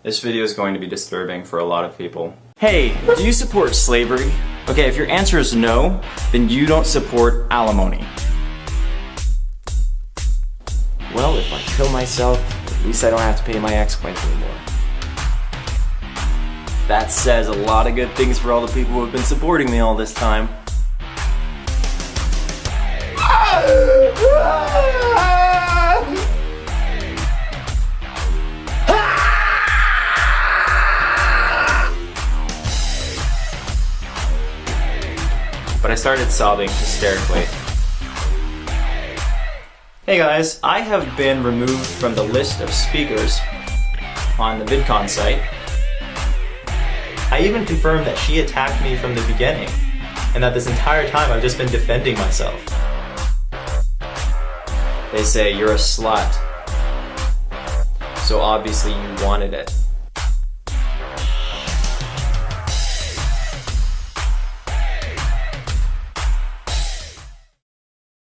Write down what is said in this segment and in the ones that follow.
This video is going to be disturbing for a lot of people. Hey, do you support slavery? Okay, if your answer is no, then you don't support alimony. Well, if I kill myself, at least I don't have to pay my ex-wife anymore. That says a lot of good things for all the people who have been supporting me all this time. But I started sobbing hysterically. Hey guys, I have been removed from the list of speakers on the VidCon site. I even confirmed that she attacked me from the beginning, and that this entire time I've just been defending myself. They say you're a slut, so obviously you wanted it.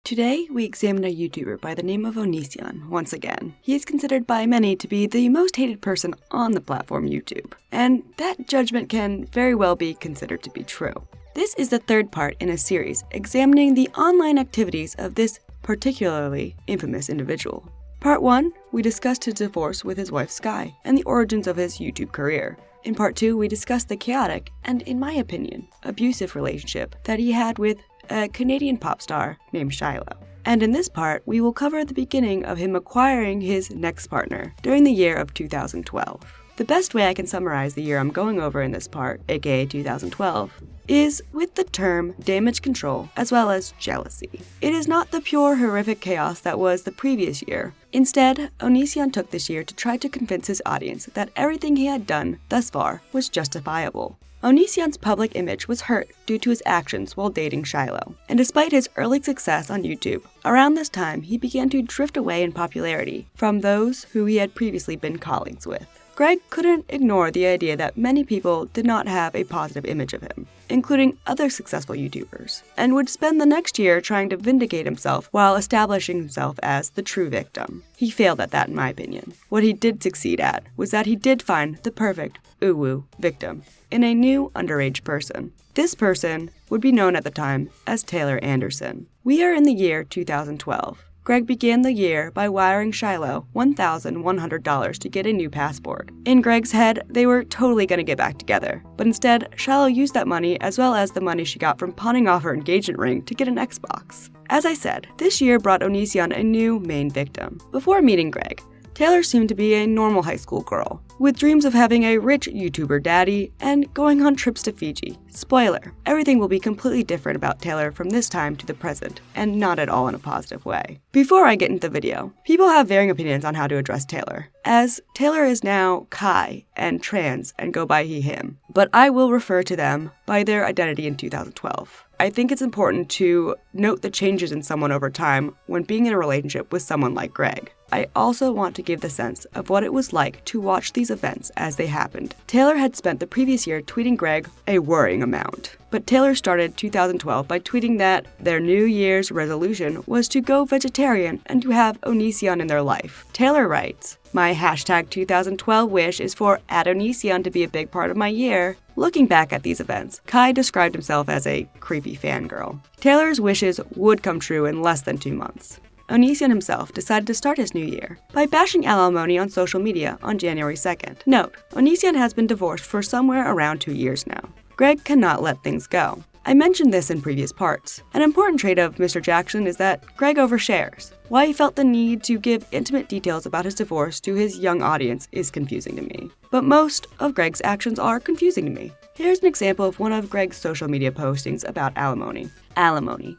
Today, we examine a YouTuber by the name of Onision once again. He is considered by many to be the most hated person on the platform YouTube, and that judgment can very well be considered to be true. This is the third part in a series examining the online activities of this particularly infamous individual. Part 1, we discussed his divorce with his wife Sky and the origins of his YouTube career. In Part 2, we discussed the chaotic and, in my opinion, abusive relationship that he had with a Canadian pop star named Shiloh. And in this part, we will cover the beginning of him acquiring his next partner during the year of 2012. The best way I can summarize the year I'm going over in this part, aka 2012, is with the term damage control as well as jealousy. It is not the pure horrific chaos that was the previous year. Instead, Onision took this year to try to convince his audience that everything he had done thus far was justifiable. Onision's public image was hurt due to his actions while dating Shiloh, and despite his early success on YouTube, around this time he began to drift away in popularity from those who he had previously been colleagues with. Greg couldn't ignore the idea that many people did not have a positive image of him, including other successful YouTubers, and would spend the next year trying to vindicate himself while establishing himself as the true victim. He failed at that, in my opinion. What he did succeed at was that he did find the perfect uwu victim in a new underage person. This person would be known at the time as Taylor Anderson. We are in the year 2012. Greg began the year by wiring Shiloh $1,100 to get a new passport. In Greg's head, they were totally going to get back together, but instead, Shiloh used that money as well as the money she got from pawning off her engagement ring to get an Xbox. As I said, this year brought Onision a new main victim. Before meeting Greg, Taylor seemed to be a normal high school girl, with dreams of having a rich YouTuber daddy and going on trips to Fiji. Spoiler, everything will be completely different about Taylor from this time to the present, and not at all in a positive way. Before I get into the video, people have varying opinions on how to address Taylor, as Taylor is now Kai and trans and go by he, him, but I will refer to them by their identity in 2012. I think it's important to note the changes in someone over time when being in a relationship with someone like Greg. I also want to give the sense of what it was like to watch these events as they happened. Taylor had spent the previous year tweeting Greg a worrying amount, but Taylor started 2012 by tweeting that their New Year's resolution was to go vegetarian and to have Onision in their life. Taylor writes, "My hashtag 2012 wish is for @Onision to be a big part of my year." Looking back at these events, Kai described himself as a creepy fangirl. Taylor's wishes would come true in less than 2 months. Onision himself decided to start his new year by bashing alimony on social media on January 2nd. Note, Onision has been divorced for somewhere around 2 years now. Greg cannot let things go. I mentioned this in previous parts. An important trait of Mr. Jackson is that Greg overshares. Why he felt the need to give intimate details about his divorce to his young audience is confusing to me. But most of Greg's actions are confusing to me. Here's an example of one of Greg's social media postings about alimony. Alimony,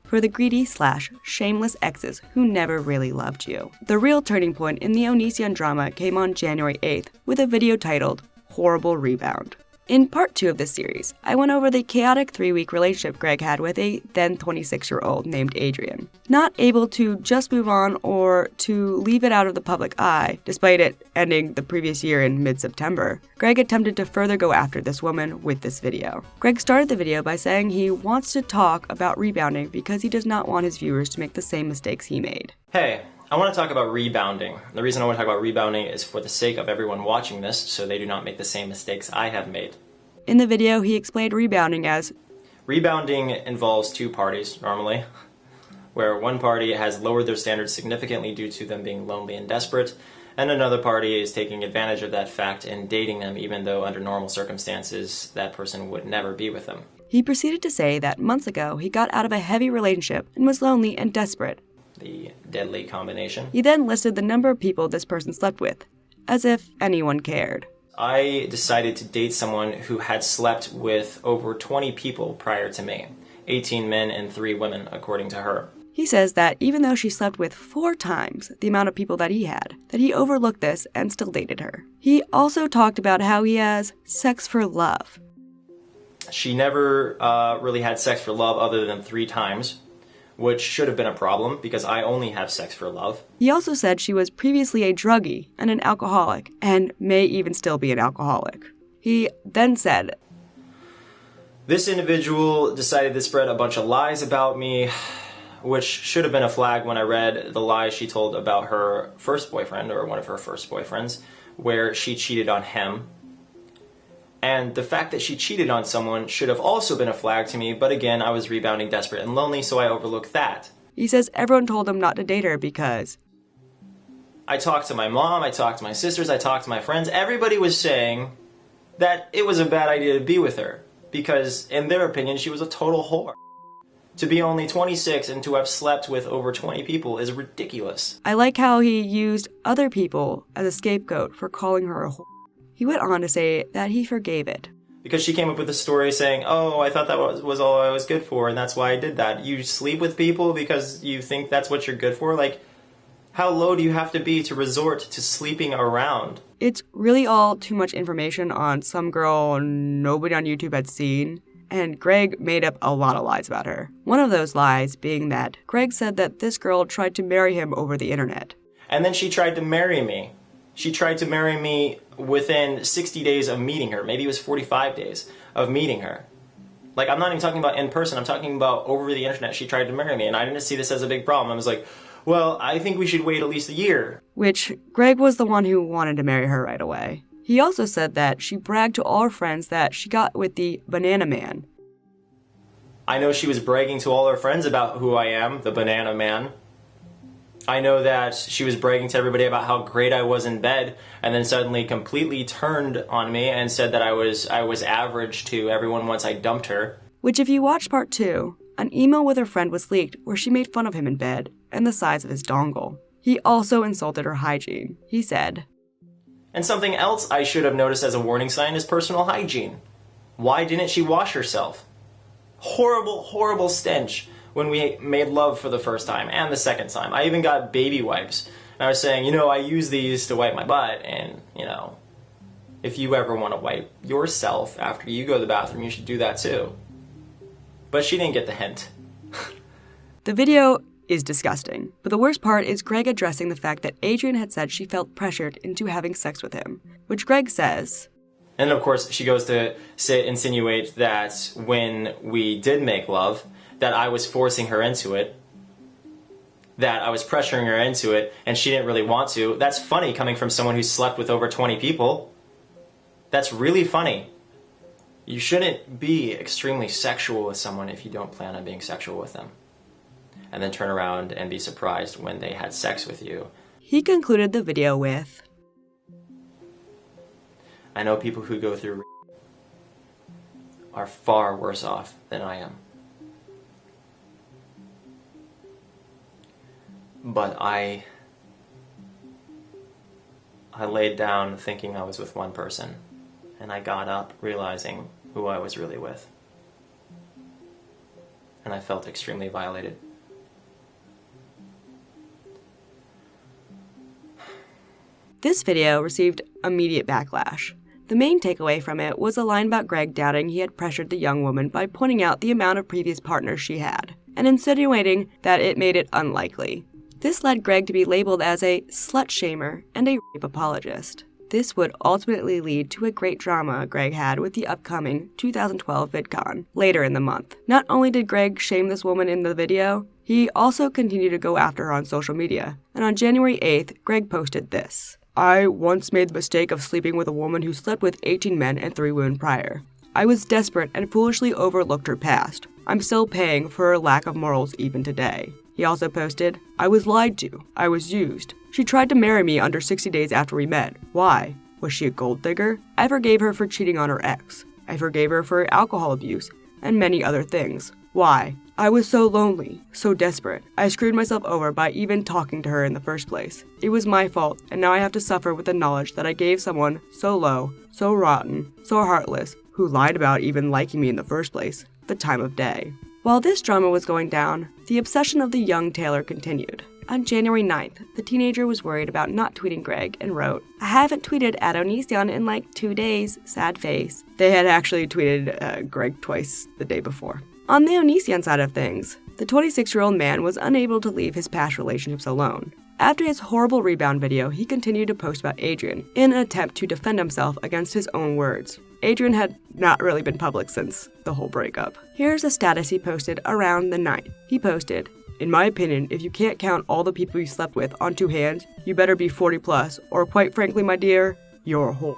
for the greedy/shameless exes who never really loved you. The real turning point in the Onision drama came on January 8th with a video titled, "Horrible Rebound." In part 2 of this series, I went over the chaotic 3-week relationship Greg had with a then 26-year-old named Adrian. Not able to just move on or to leave it out of the public eye, despite it ending the previous year in mid-September, Greg attempted to further go after this woman with this video. Greg started the video by saying he wants to talk about rebounding because he does not want his viewers to make the same mistakes he made. Hey, I want to talk about rebounding. The reason I want to talk about rebounding is for the sake of everyone watching this, so they do not make the same mistakes I have made. In the video, he explained rebounding as rebounding involves two parties, normally, where one party has lowered their standards significantly due to them being lonely and desperate, and another party is taking advantage of that fact and dating them even though under normal circumstances that person would never be with them. He proceeded to say that months ago he got out of a heavy relationship and was lonely and desperate. The deadly combination. He then listed the number of people this person slept with, as if anyone cared. I decided to date someone who had slept with over 20 people prior to me, 18 men and 3 women, according to her. He says that even though she slept with 4 times the amount of people that he had, that he overlooked this and still dated her. He also talked about how he has sex for love. She never really had sex for love other than 3 times, which should have been a problem because I only have sex for love. He also said she was previously a druggie and an alcoholic, and may even still be an alcoholic. He then said, this individual decided to spread a bunch of lies about me, which should have been a flag when I read the lies she told about her first boyfriend, or one of her first boyfriends, where she cheated on him. And the fact that she cheated on someone should have also been a flag to me, but again, I was rebounding, desperate, and lonely, so I overlooked that. He says everyone told him not to date her because I talked to my mom, I talked to my sisters, I talked to my friends. Everybody was saying that it was a bad idea to be with her, because in their opinion, she was a total whore. To be only 26 and to have slept with over 20 people is ridiculous. I like how he used other people as a scapegoat for calling her a whore. He went on to say that he forgave it. Because she came up with a story saying, oh, I thought that was all I was good for, and that's why I did that. You sleep with people because you think that's what you're good for? Like, how low do you have to be to resort to sleeping around? It's really all too much information on some girl nobody on YouTube had seen, and Greg made up a lot of lies about her. One of those lies being that Greg said that this girl tried to marry him over the internet. And then she tried to marry me. She tried to marry me within 60 days of meeting her. Maybe it was 45 days of meeting her. Like, I'm not even talking about in person. I'm talking about over the internet. She tried to marry me, and I didn't see this as a big problem. I was like, well, I think we should wait at least a year. Which Greg was the one who wanted to marry her right away. He also said that she bragged to all her friends that she got with the Banana Man. I know she was bragging to all her friends about who I am, the Banana Man. I know that she was bragging to everybody about how great I was in bed, and then suddenly completely turned on me and said that I was average to everyone once I dumped her. Which, if you watch part 2, an email with her friend was leaked where she made fun of him in bed and the size of his dongle. He also insulted her hygiene. He said, and something else I should have noticed as a warning sign is personal hygiene. Why didn't she wash herself? Horrible, horrible stench when we made love for the first time and the second time. I even got baby wipes. And I was saying, I use these to wipe my butt, and, if you ever want to wipe yourself after you go to the bathroom, you should do that too. But she didn't get the hint. The video is disgusting, but the worst part is Greg addressing the fact that Adrian had said she felt pressured into having sex with him, which Greg says. And of course, she goes to insinuate that when we did make love, that I was forcing her into it, that I was pressuring her into it, and she didn't really want to. That's funny coming from someone who slept with over 20 people. That's really funny. You shouldn't be extremely sexual with someone if you don't plan on being sexual with them, and then turn around and be surprised when they had sex with you. He concluded the video with, I know people who go through are far worse off than I am. But I laid down thinking I was with one person, and I got up realizing who I was really with. And I felt extremely violated. This video received immediate backlash. The main takeaway from it was a line about Greg doubting he had pressured the young woman by pointing out the amount of previous partners she had, and insinuating that it made it unlikely. This led Greg to be labeled as a slut-shamer and a rape apologist. This would ultimately lead to a great drama Greg had with the upcoming 2012 VidCon later in the month. Not only did Greg shame this woman in the video, He also continued to go after her on social media, and on January 8th, Greg posted this. I once made the mistake of sleeping with a woman who slept with 18 men and 3 women prior. I was desperate and foolishly overlooked her past. I'm still paying for her lack of morals even today. He also posted, I was lied to. I was used. She tried to marry me under 60 days after we met. Why? Was she a gold digger? I forgave her for cheating on her ex. I forgave her for alcohol abuse and many other things. Why? I was so lonely, so desperate. I screwed myself over by even talking to her in the first place. It was my fault, and now I have to suffer with the knowledge that I gave someone so low, so rotten, so heartless, who lied about even liking me in the first place, the time of day. While this drama was going down, the obsession of the young Taylor continued. On January 9th, the teenager was worried about not tweeting Greg and wrote, I haven't tweeted at Onision in like 2 days, sad face. They had actually tweeted Greg twice the day before. On the Onision side of things, the 26-year-old man was unable to leave his past relationships alone. After his horrible rebound video, he continued to post about Adrian in an attempt to defend himself against his own words. Adrian had not really been public since the whole breakup. Here's a status he posted around the night. He posted, in my opinion, if you can't count all the people you slept with on 2 hands, you better be 40 plus, or quite frankly, my dear, you're a whore.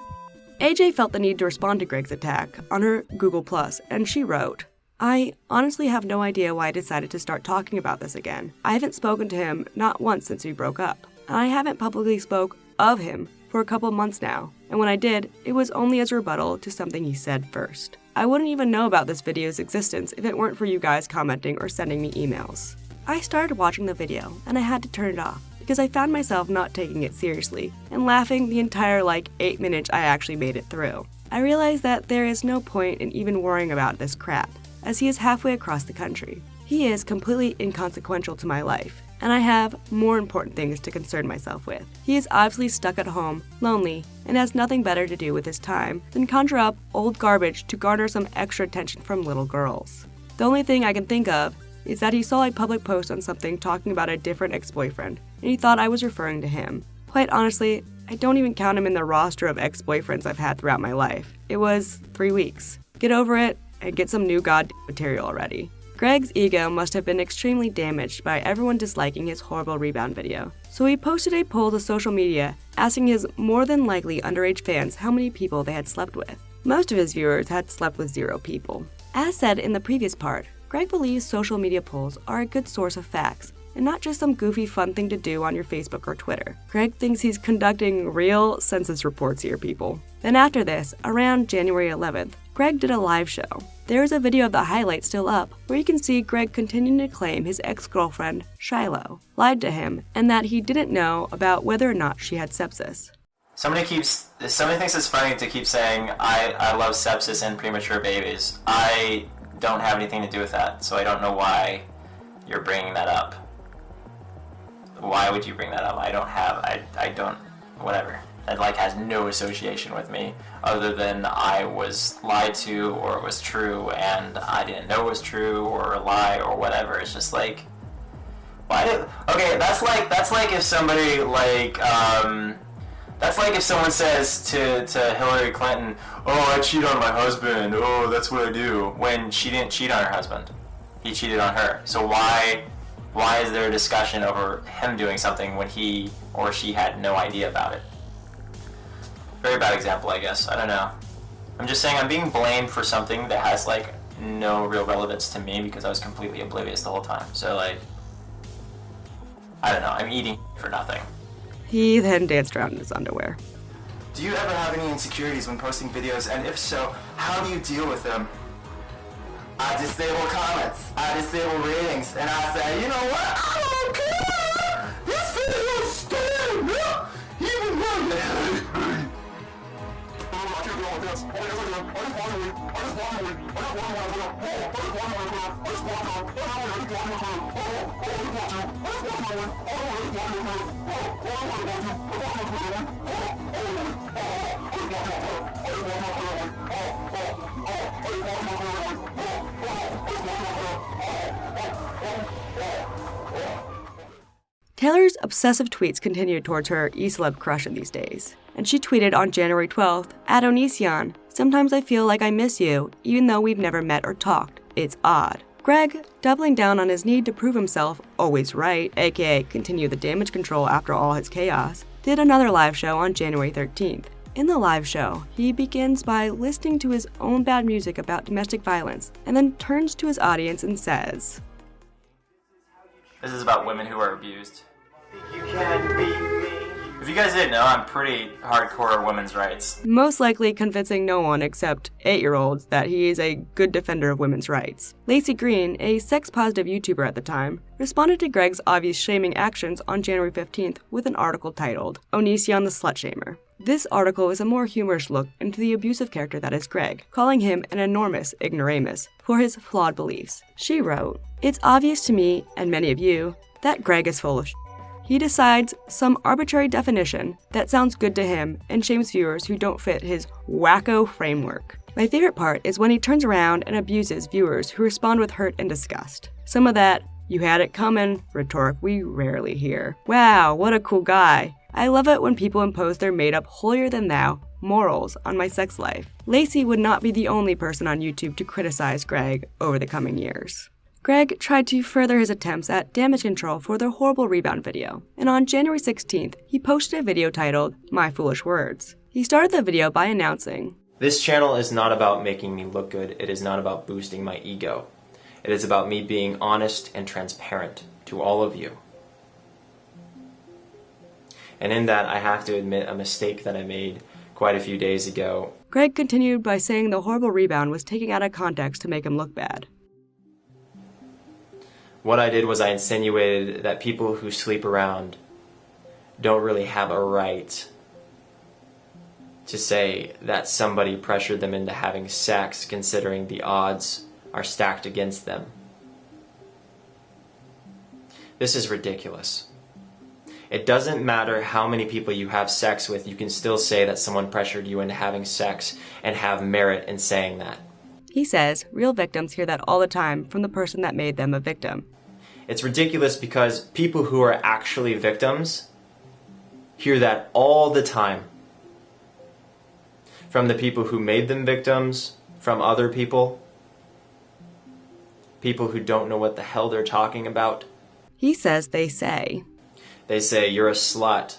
AJ felt the need to respond to Greg's attack on her Google+, and she wrote, I honestly have no idea why I decided to start talking about this again. I haven't spoken to him not once since we broke up, and I haven't publicly spoke of him for a couple months now, and when I did, it was only as a rebuttal to something he said first. I wouldn't even know about this video's existence if it weren't for you guys commenting or sending me emails. I started watching the video, and I had to turn it off, because I found myself not taking it seriously, and laughing the entire 8 minutes I actually made it through. I realized that there is no point in even worrying about this crap, as he is halfway across the country. He is completely inconsequential to my life, and I have more important things to concern myself with. He is obviously stuck at home, lonely, and has nothing better to do with his time than conjure up old garbage to garner some extra attention from little girls. The only thing I can think of is that he saw a public post on something talking about a different ex-boyfriend, and he thought I was referring to him. Quite honestly, I don't even count him in the roster of ex-boyfriends I've had throughout my life. It was 3 weeks. Get over it, and get some new goddamn material already. Greg's ego must have been extremely damaged by everyone disliking his horrible rebound video. So he posted a poll to social media asking his more than likely underage fans how many people they had slept with. Most of his viewers had slept with 0 people. As said in the previous part, Greg believes social media polls are a good source of facts, and not just some goofy fun thing to do on your Facebook or Twitter. Greg thinks he's conducting real census reports here, people. Then after this, around January 11th, Greg did a live show. There is a video of the highlights still up, where you can see Greg continuing to claim his ex-girlfriend, Shiloh, lied to him, and that he didn't know about whether or not she had sepsis. Somebody thinks it's funny to keep saying, I love sepsis and premature babies. I don't have anything to do with that, so I don't know why you're bringing that up. Why would you bring that up? I don't, whatever. That has no association with me, other than I was lied to, or it was true, and I didn't know it was true, or a lie, or whatever. It's just why okay, that's like if somebody, that's like if someone says to Hillary Clinton, oh, I cheat on my husband, oh, that's what I do, when she didn't cheat on her husband. He cheated on her. So why is there a discussion over him doing something when he or she had no idea about it? Very bad example, I guess. I don't know. I'm just saying I'm being blamed for something that has, no real relevance to me because I was completely oblivious the whole time. So, I don't know. I'm eating for nothing. He then danced around in his underwear. Do you ever have any insecurities when posting videos? And if so, how do you deal with them? I disable comments. I disable ratings. And I say, you know what? I don't care! This video is staying up! Even though Taylor's obsessive tweets continued towards her e-celeb crush in these days, and she tweeted on January 12th, at Onision, sometimes I feel like I miss you, even though we've never met or talked. It's odd. Greg, doubling down on his need to prove himself always right, aka continue the damage control after all his chaos, did another live show on January 13th. In the live show, he begins by listening to his own bad music about domestic violence, and then turns to his audience and says, "This is about women who are abused. You can't beat me." If you guys didn't know, I'm pretty hardcore women's rights. Most likely convincing no one except 8-year-olds that he is a good defender of women's rights. Lacey Green, a sex-positive YouTuber at the time, responded to Greg's obvious shaming actions on January 15th with an article titled, "Onision the Slut Shamer." This article is a more humorous look into the abusive character that is Greg, calling him an enormous ignoramus for his flawed beliefs. She wrote, "It's obvious to me, and many of you, that Greg is full of shit. He decides some arbitrary definition that sounds good to him and shames viewers who don't fit his wacko framework. My favorite part is when he turns around and abuses viewers who respond with hurt and disgust. Some of that 'you had it coming' rhetoric we rarely hear. Wow, what a cool guy. I love it when people impose their made-up holier-than-thou morals on my sex life." Lacey would not be the only person on YouTube to criticize Greg over the coming years. Greg tried to further his attempts at damage control for their horrible rebound video, and on January 16th, he posted a video titled, "My Foolish Words." He started the video by announcing, "This channel is not about making me look good. It is not about boosting my ego. It is about me being honest and transparent to all of you." And in that, I have to admit a mistake that I made quite a few days ago. Greg continued by saying the horrible rebound was taken out of context to make him look bad. What I did was I insinuated that people who sleep around don't really have a right to say that somebody pressured them into having sex considering the odds are stacked against them. This is ridiculous. It doesn't matter how many people you have sex with, you can still say that someone pressured you into having sex and have merit in saying that. He says real victims hear that all the time from the person that made them a victim. It's ridiculous because people who are actually victims hear that all the time. From the people who made them victims, from other people, people who don't know what the hell they're talking about. He says they say, "You're a slut.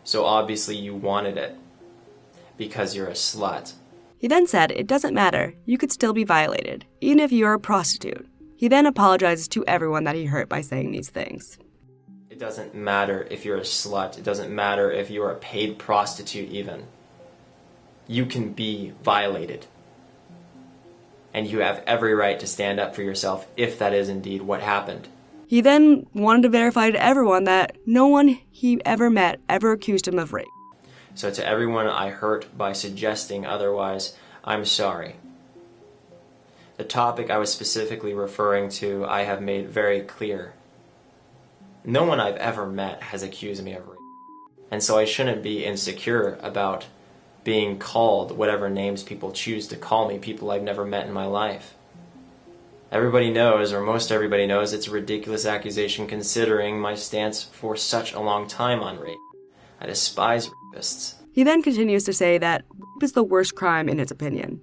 So obviously you wanted it because you're a slut." He then said it doesn't matter, you could still be violated, even if you're a prostitute. He then apologizes to everyone that he hurt by saying these things. It doesn't matter if you're a slut. It doesn't matter if you're a paid prostitute even. You can be violated. And you have every right to stand up for yourself if that is indeed what happened. He then wanted to verify to everyone that no one he ever met ever accused him of rape. So to everyone I hurt by suggesting otherwise, I'm sorry. The topic I was specifically referring to, I have made very clear. No one I've ever met has accused me of rape. And so I shouldn't be insecure about being called whatever names people choose to call me, people I've never met in my life. Everybody knows, or most everybody knows, it's a ridiculous accusation considering my stance for such a long time on rape. I despise rapists. He then continues to say that rape is the worst crime in his opinion.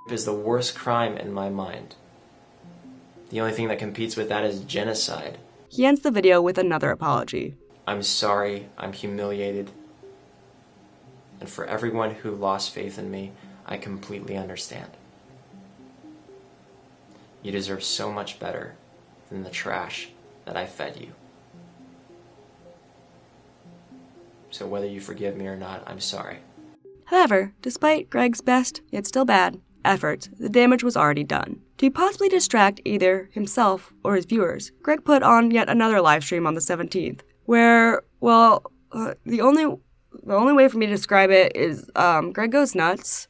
Rape is the worst crime in my mind. The only thing that competes with that is genocide. He ends the video with another apology. I'm sorry, I'm humiliated. And for everyone who lost faith in me, I completely understand. You deserve so much better than the trash that I fed you. So whether you forgive me or not, I'm sorry. However, despite Greg's best, yet still bad, efforts, the damage was already done. To possibly distract either himself or his viewers, Greg put on yet another live stream on the 17th, where, the only way for me to describe it is Greg goes nuts.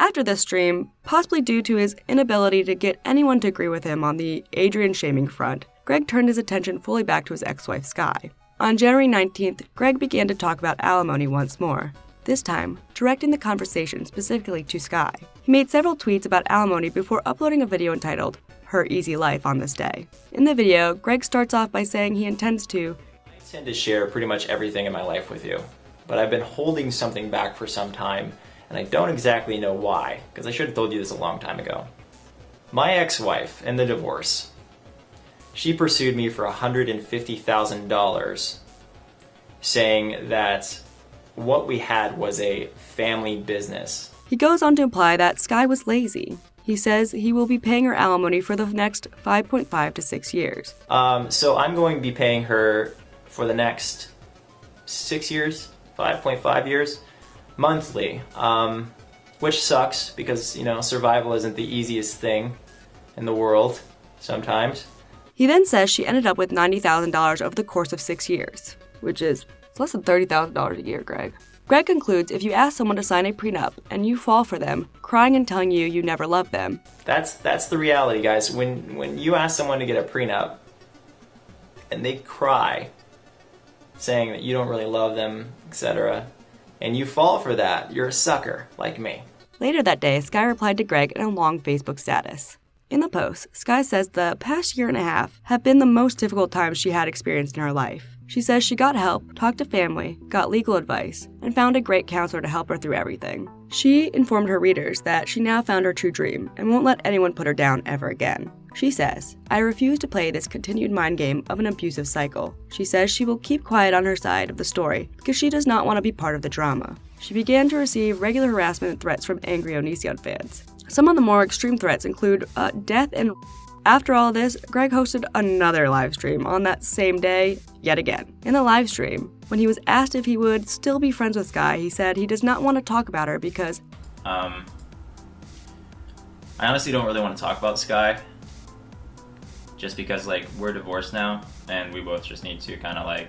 After this stream, possibly due to his inability to get anyone to agree with him on the Adrian shaming front, Greg turned his attention fully back to his ex-wife Sky. On January 19th, Greg began to talk about alimony once more, this time directing the conversation specifically to Sky. He made several tweets about alimony before uploading a video entitled, Her Easy Life on this day. In the video, Greg starts off by saying he intends to I tend to share pretty much everything in my life with you, but I've been holding something back for some time, and I don't exactly know why, because I should have told you this a long time ago. My ex-wife, in the divorce, she pursued me for $150,000, saying that what we had was a family business. He goes on to imply that Sky was lazy. He says he will be paying her alimony for the next 5.5 to 6 years. So I'm going to be paying her for the next 6 years, 5.5 years, monthly, which sucks because, survival isn't the easiest thing in the world sometimes. He then says she ended up with $90,000 over the course of 6 years, which is less than $30,000 a year, Greg. Greg concludes if you ask someone to sign a prenup and you fall for them, crying and telling you you never loved them. That's the reality, guys. When you ask someone to get a prenup and they cry, saying that you don't really love them, etc., and you fall for that, you're a sucker, like me. Later that day, Sky replied to Greg in a long Facebook status. In the post, Sky says the past year and a half have been the most difficult times she had experienced in her life. She says she got help, talked to family, got legal advice, and found a great counselor to help her through everything. She informed her readers that she now found her true dream and won't let anyone put her down ever again. She says, I refuse to play this continued mind game of an abusive cycle. She says she will keep quiet on her side of the story because she does not want to be part of the drama. She began to receive regular harassment and threats from angry Onision fans. Some of the more extreme threats include death and... After all this, Greg hosted another live stream on that same day, yet again. In the live stream, when he was asked if he would still be friends with Sky, he said he does not want to talk about her because... I honestly don't really want to talk about Sky. Just because, we're divorced now, and we both just need to kind of,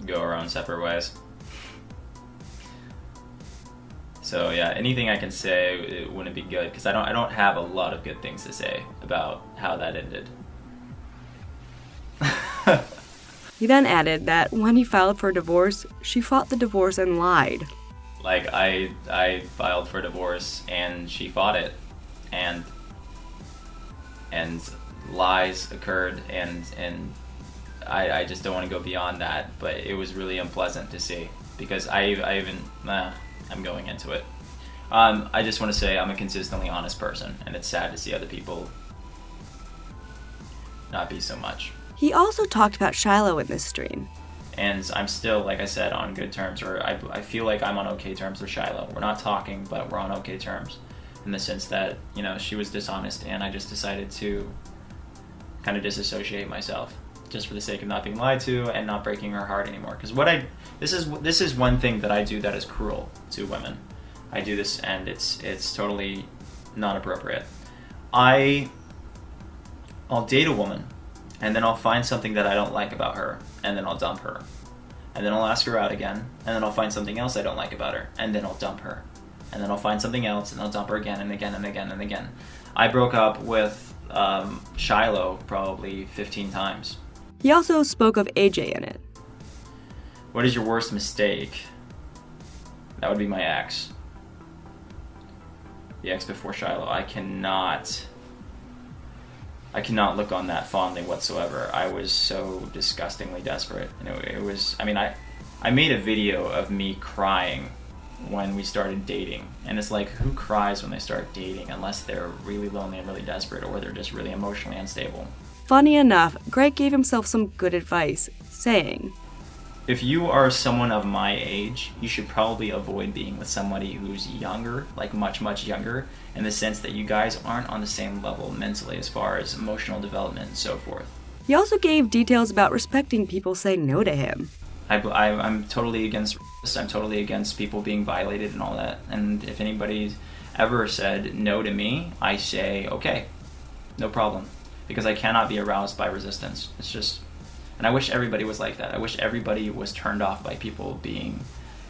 go our own separate ways. So yeah, anything I can say, it wouldn't be good, because I don't have a lot of good things to say about how that ended. He then added that when he filed for divorce, she fought the divorce and lied. I filed for divorce, and she fought it, and lies occurred, and I just don't want to go beyond that, but it was really unpleasant to see, because I'm going into it. I just want to say I'm a consistently honest person, and it's sad to see other people not be so much. He also talked about Shiloh in this stream. And I'm still, like I said, on good terms, or I feel like I'm on okay terms with Shiloh. We're not talking, but we're on okay terms, in the sense that, she was dishonest, and I just decided to kind of disassociate myself, just for the sake of not being lied to and not breaking her heart anymore. Because this is one thing that I do that is cruel to women. I do this, and it's totally not appropriate. I'll date a woman, and then I'll find something that I don't like about her, and then I'll dump her. And then I'll ask her out again, and then I'll find something else I don't like about her, and then I'll dump her. And then I'll find something else, and I'll dump her again and again and again and again. I broke up with Shiloh probably 15 times. He also spoke of AJ in it. What is your worst mistake? That would be my ex. The ex before Shiloh. I cannot look on that fondly whatsoever. I was so disgustingly desperate. It was, I made a video of me crying when we started dating. And it's like, who cries when they start dating unless they're really lonely and really desperate, or they're just really emotionally unstable? Funny enough, Greg gave himself some good advice, saying, if you are someone of my age, you should probably avoid being with somebody who's younger, much, much younger, in the sense that you guys aren't on the same level mentally as far as emotional development and so forth. He also gave details about respecting people saying no to him. I'm totally against this. I'm totally against people being violated and all that. And if anybody's ever said no to me, I say, okay, no problem. Because I cannot be aroused by resistance. It's just... And I wish everybody was like that. I wish everybody was turned off by people being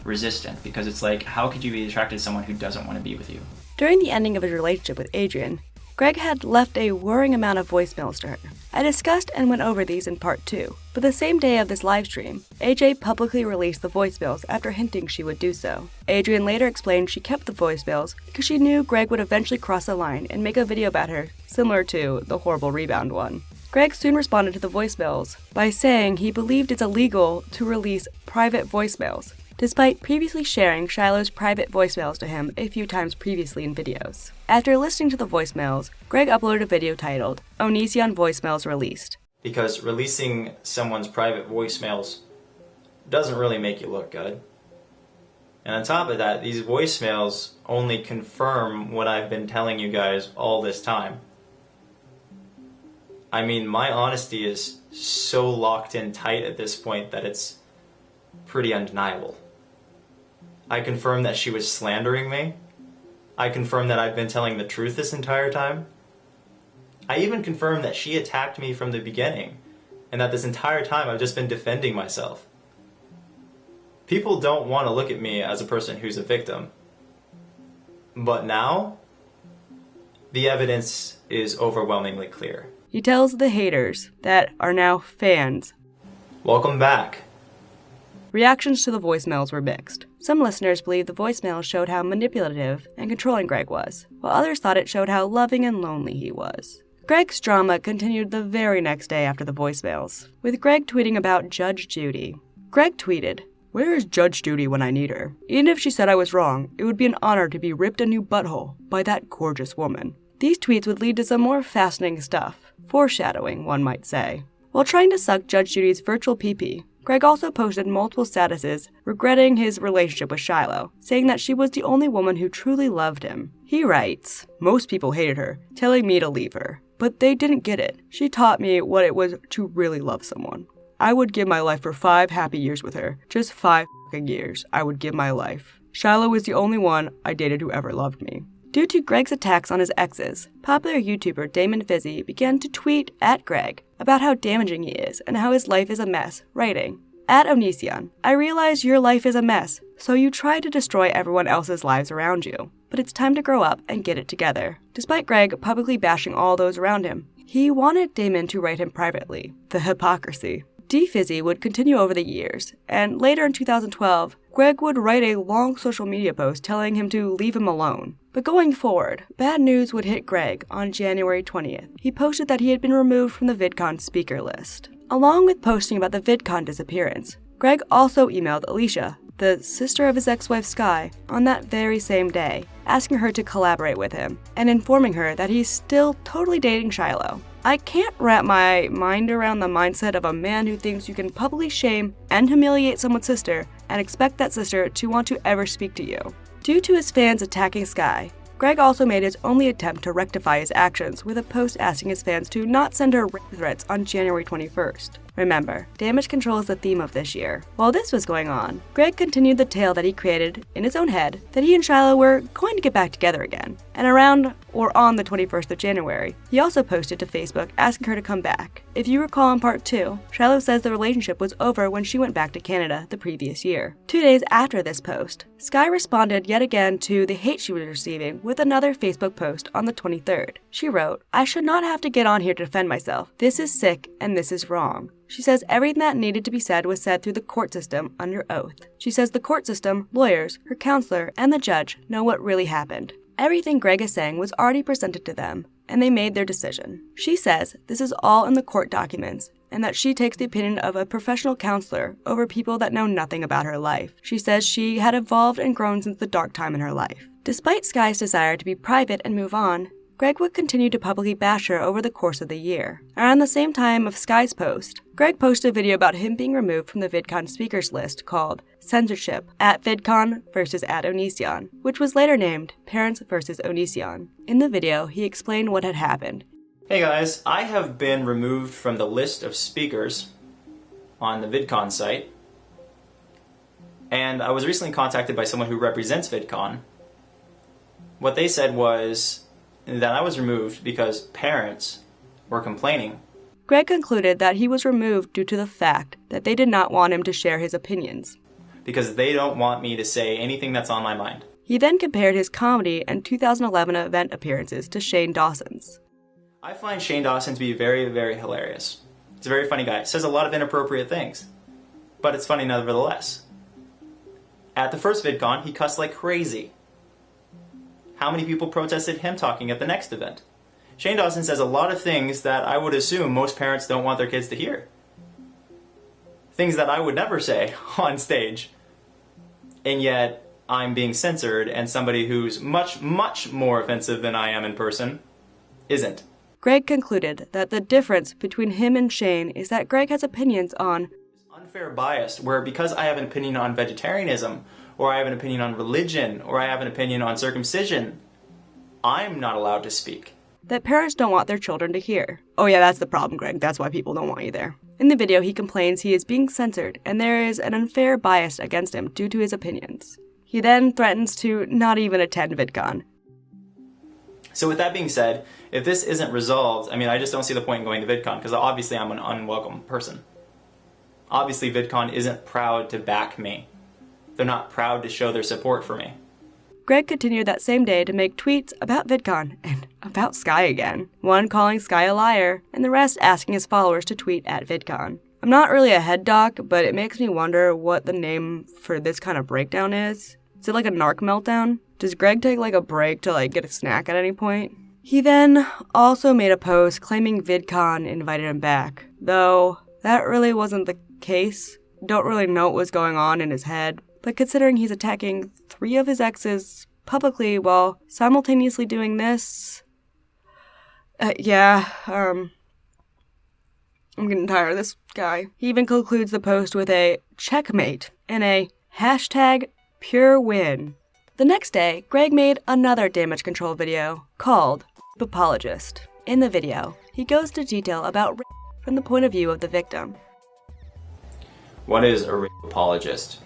resistant, because it's like, how could you be attracted to someone who doesn't want to be with you? During the ending of his relationship with Adrian, Greg had left a worrying amount of voicemails to her. I discussed and went over these in part 2, but the same day of this livestream, AJ publicly released the voicemails after hinting she would do so. Adrian later explained she kept the voicemails because she knew Greg would eventually cross the line and make a video about her, similar to the horrible rebound one. Greg soon responded to the voicemails by saying he believed it's illegal to release private voicemails, despite previously sharing Shiloh's private voicemails to him a few times previously in videos. After listening to the voicemails, Greg uploaded a video titled, Onision Voicemails Released. Because releasing someone's private voicemails doesn't really make you look good. And on top of that, these voicemails only confirm what I've been telling you guys all this time. I mean, my honesty is so locked in tight at this point that it's pretty undeniable. I confirm that she was slandering me. I confirm that I've been telling the truth this entire time. I even confirm that she attacked me from the beginning, and that this entire time I've just been defending myself. People don't want to look at me as a person who's a victim. But now, the evidence is overwhelmingly clear. He tells the haters that are now fans. Welcome back. Reactions to the voicemails were mixed. Some listeners believed the voicemails showed how manipulative and controlling Greg was, while others thought it showed how loving and lonely he was. Greg's drama continued the very next day after the voicemails, with Greg tweeting about Judge Judy. Greg tweeted, "Where is Judge Judy when I need her? Even if she said I was wrong, it would be an honor to be ripped a new butthole by that gorgeous woman." These tweets would lead to some more fascinating stuff, foreshadowing, one might say. While trying to suck Judge Judy's virtual pee-pee, Greg also posted multiple statuses regretting his relationship with Shiloh, saying that she was the only woman who truly loved him. He writes, "Most people hated her, telling me to leave her. But they didn't get it. She taught me what it was to really love someone. I would give my life for 5 happy years with her. Just 5 fucking years. I would give my life. Shiloh was the only one I dated who ever loved me." Due to Greg's attacks on his exes, popular YouTuber Damon Fizzy began to tweet at Greg about how damaging he is and how his life is a mess, writing, "At Onision, I realize your life is a mess, so you try to destroy everyone else's lives around you. But it's time to grow up and get it together." Despite Greg publicly bashing all those around him, he wanted Damon to write him privately. The hypocrisy. D-Fizzy would continue over the years, and later in 2012, Greg would write a long social media post telling him to leave him alone. But going forward, bad news would hit Greg on January 20th. He posted that he had been removed from the VidCon speaker list. Along with posting about the VidCon disappearance, Greg also emailed Alicia, the sister of his ex-wife Sky, on that very same day, asking her to collaborate with him, and informing her that he's still totally dating Shiloh. I can't wrap my mind around the mindset of a man who thinks you can publicly shame and humiliate someone's sister and expect that sister to want to ever speak to you. Due to his fans attacking Sky, Greg also made his only attempt to rectify his actions with a post asking his fans to not send her rape threats on January 21st. Remember, damage control is the theme of this year. While this was going on, Greg continued the tale that he created in his own head that he and Shiloh were going to get back together again. And around or on the 21st of January, he also posted to Facebook asking her to come back. If you recall in part 2, Shiloh says the relationship was over when she went back to Canada the previous year. 2 days after this post, Sky responded yet again to the hate she was receiving with another Facebook post on the 23rd. She wrote, "I should not have to get on here to defend myself. This is sick and this is wrong." She says everything that needed to be said was said through the court system under oath. She says the court system, lawyers, her counselor, and the judge know what really happened. Everything Greg is saying was already presented to them, and they made their decision. She says this is all in the court documents, and that she takes the opinion of a professional counselor over people that know nothing about her life. She says she had evolved and grown since the dark time in her life. Despite Sky's desire to be private and move on, Greg would continue to publicly bash her over the course of the year. Around the same time of Sky's post, Greg posted a video about him being removed from the VidCon speakers list called Censorship at VidCon vs. at Onision, which was later named Parents vs. Onision. In the video, he explained what had happened. Hey guys, I have been removed from the list of speakers on the VidCon site, and I was recently contacted by someone who represents VidCon. What they said was that I was removed because parents were complaining. Greg concluded that he was removed due to the fact that they did not want him to share his opinions. because they don't want me to say anything that's on my mind. He then compared his comedy and 2011 event appearances to Shane Dawson's. I find Shane Dawson to be very, very hilarious. He's a very funny guy. Says a lot of inappropriate things, but it's funny nevertheless. At the first VidCon, he cussed like crazy. How many people protested him talking at the next event? Shane Dawson says a lot of things that I would assume most parents don't want their kids to hear. Things that I would never say on stage. And yet, I'm being censored, and somebody who's much, much more offensive than I am in person isn't. Greg concluded that the difference between him and Shane is that Greg has opinions on Unfair bias, where because I have an opinion on vegetarianism, or I have an opinion on religion, or I have an opinion on circumcision, I'm not allowed to speak. that parents don't want their children to hear. Oh yeah, that's the problem, Greg. That's why people don't want you there. In the video, he complains he is being censored and there is an unfair bias against him due to his opinions. He then threatens to not even attend VidCon. So with that being said, if this isn't resolved, I just don't see the point in going to VidCon, because obviously I'm an unwelcome person. Obviously VidCon isn't proud to back me. They're not proud to show their support for me. Greg continued that same day to make tweets about VidCon and about Sky again. One calling Sky a liar, and the rest asking his followers to tweet at VidCon. I'm not really a head doc, but it makes me wonder what the name for this kind of breakdown is. Is it like a narc meltdown? Does Greg take like a break to get a snack at any point? He then also made a post claiming VidCon invited him back, though that really wasn't the case. Don't really know what was going on in his head, but considering he's attacking 3 of his exes publicly while simultaneously doing this, I'm getting tired of this guy. He even concludes the post with a checkmate and a hashtag pure win. The next day, Greg made another damage control video called Apologist. In the video, he goes into detail about rape from the point of view of the victim. What is a rape apologist?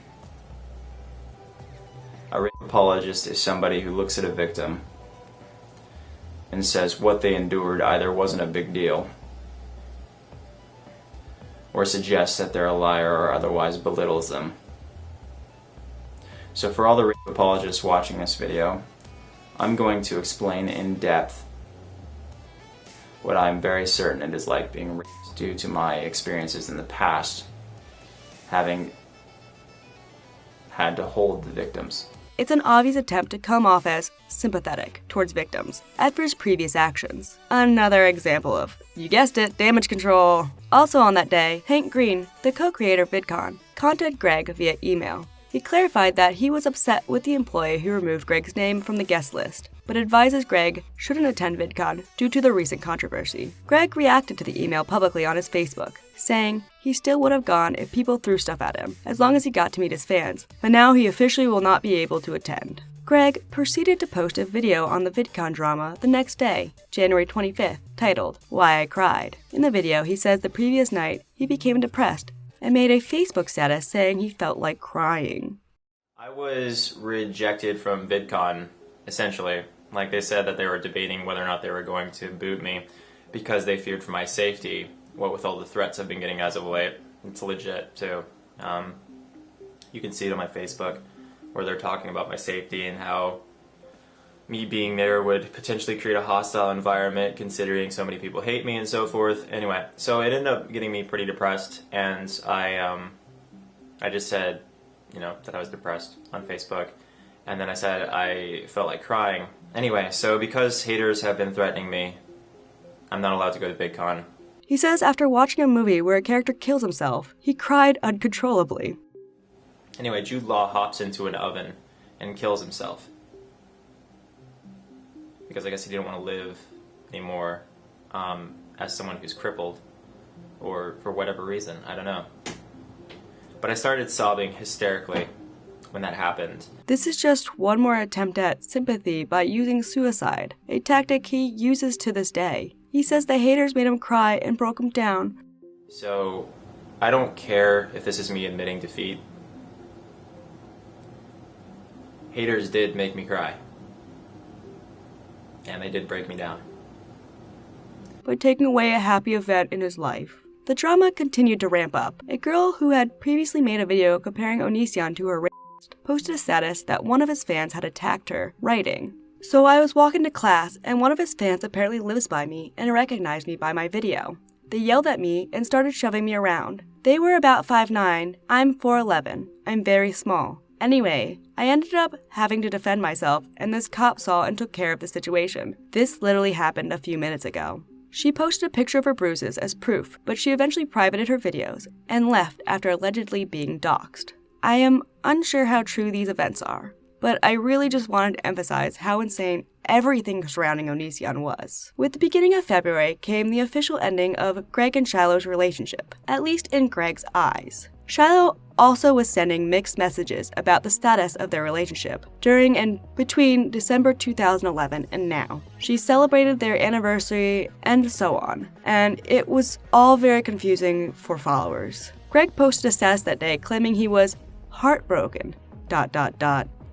A rape apologist is somebody who looks at a victim and says what they endured either wasn't a big deal, or suggests that they're a liar or otherwise belittles them. So for all the rape apologists watching this video, I'm going to explain in depth what I'm very certain it is like being raped due to my experiences in the past, having had to hold the victims. It's an obvious attempt to come off as sympathetic towards victims after his previous actions. Another example of, you guessed it, damage control. Also on that day, Hank Green, the co-creator of VidCon, contacted Greg via email. He clarified that he was upset with the employee who removed Greg's name from the guest list, but advises Greg shouldn't attend VidCon due to the recent controversy. Greg reacted to the email publicly on his Facebook, saying he still would have gone if people threw stuff at him, as long as he got to meet his fans, but now he officially will not be able to attend. Greg proceeded to post a video on the VidCon drama the next day, January 25th, titled, Why I Cried. In the video, he says the previous night, he became depressed and made a Facebook status saying he felt like crying. I was rejected from VidCon, essentially. Like, they said that they were debating whether or not they were going to boot me because they feared for my safety, what with all the threats I've been getting as of late. It's legit, too. You can see it on my Facebook, where they're talking about my safety and how me being there would potentially create a hostile environment considering so many people hate me and so forth. Anyway, so it ended up getting me pretty depressed, and I just said, that I was depressed on Facebook, and then I said I felt like crying. Anyway, so because haters have been threatening me, I'm not allowed to go to VidCon. He says after watching a movie where a character kills himself, he cried uncontrollably. Anyway, Jude Law hops into an oven and kills himself, because I guess he didn't want to live anymore as someone who's crippled, or for whatever reason, I don't know. But I started sobbing hysterically when that happened. This is just one more attempt at sympathy by using suicide, a tactic he uses to this day. He says the haters made him cry and broke him down. So, I don't care if this is me admitting defeat. Haters did make me cry. And they did break me down. By taking away a happy event in his life. the drama continued to ramp up. A girl who had previously made a video comparing Onision to her rapist posted a status that one of his fans had attacked her, writing, "So I was walking to class and one of his fans apparently lives by me and recognized me by my video. They yelled at me and started shoving me around. They were about 5'9", I'm 4'11", I'm very small. Anyway, I ended up having to defend myself and this cop saw and took care of the situation. This literally happened a few minutes ago." She posted a picture of her bruises as proof, but she eventually privated her videos and left after allegedly being doxxed. I am unsure how true these events are, but I really just wanted to emphasize how insane everything surrounding Onision was. With the beginning of February came the official ending of Greg and Shiloh's relationship, at least in Greg's eyes. Shiloh also was sending mixed messages about the status of their relationship during and between December 2011 and now. She celebrated their anniversary and so on, and it was all very confusing for followers. Greg posted a status that day claiming he was heartbroken, ...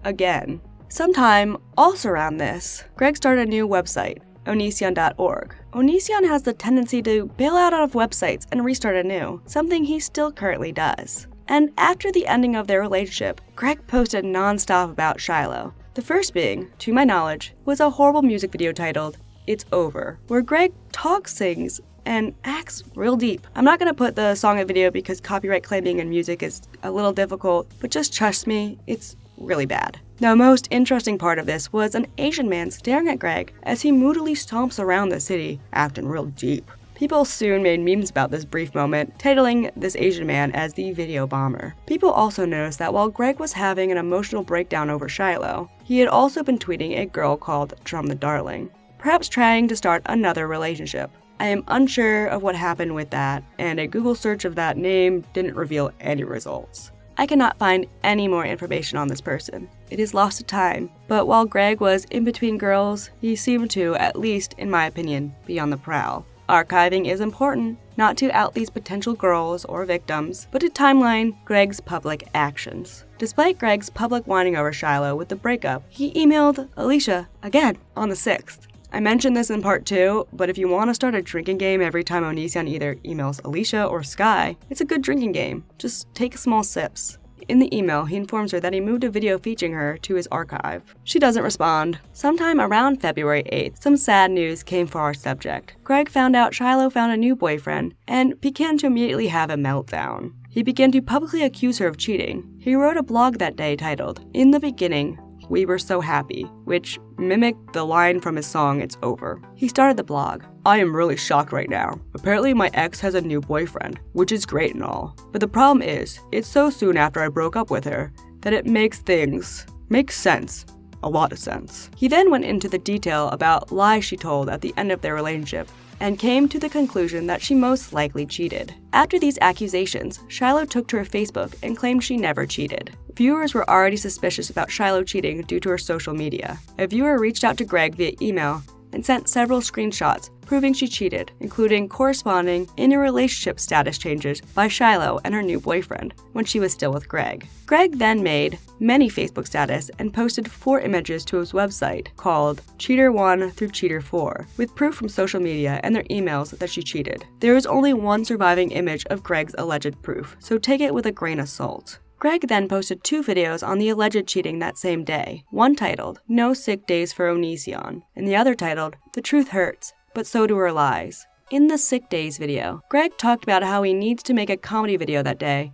again. Sometime also around this, Greg started a new website, Onision.org. Onision has the tendency to bail out of websites and restart anew, something he still currently does. And after the ending of their relationship, Greg posted non-stop about Shiloh. The first being, to my knowledge, was a horrible music video titled, "It's Over," where Greg talks, sings, and acts real deep. I'm not gonna put the song in video because copyright claiming in music is a little difficult, but just trust me, it's really bad. The most interesting part of this was an Asian man staring at Greg as he moodily stomps around the city, acting real deep. People soon made memes about this brief moment, titling this Asian man as the video bomber. People also noticed that while Greg was having an emotional breakdown over Shiloh, he had also been tweeting a girl called Drum the Darling, perhaps trying to start another relationship. I am unsure of what happened with that, and a Google search of that name didn't reveal any results. I cannot find any more information on this person. It is lost to time, but while Greg was in between girls, he seemed to, at least in my opinion, be on the prowl. Archiving is important, not to out these potential girls or victims, but to timeline Greg's public actions. Despite Greg's public whining over Shiloh with the breakup, he emailed Alicia again on the 6th. I mentioned this in part 2, but if you want to start a drinking game every time Onision either emails Alicia or Sky, it's a good drinking game. Just take small sips. In the email, he informs her that he moved a video featuring her to his archive. She doesn't respond. Sometime around February 8th, some sad news came for our subject. Greg found out Shiloh found a new boyfriend and began to immediately have a meltdown. He began to publicly accuse her of cheating. He wrote a blog that day titled, "In the Beginning, We Were So Happy," which mimicked the line from his song It's Over. He started the blog, "I am really shocked right now. Apparently my ex has a new boyfriend, which is great and all. But the problem is, it's so soon after I broke up with her that it makes things make sense. A lot of sense." He then went into the detail about lies she told at the end of their relationship and came to the conclusion that she most likely cheated. After these accusations, Shiloh took to her Facebook and claimed she never cheated. Viewers were already suspicious about Shiloh cheating due to her social media. A viewer reached out to Greg via email and sent several screenshots proving she cheated, including corresponding in-a-relationship status changes by Shiloh and her new boyfriend when she was still with Greg. Greg then made many Facebook status and posted 4 images to his website called Cheater 1 through Cheater 4, with proof from social media and their emails that she cheated. There is only one surviving image of Greg's alleged proof, so take it with a grain of salt. Greg then posted 2 videos on the alleged cheating that same day, one titled, "No Sick Days for Onision," and the other titled, "The Truth Hurts, but so do her lies." In the Sick Days video, Greg talked about how he needs to make a comedy video that day.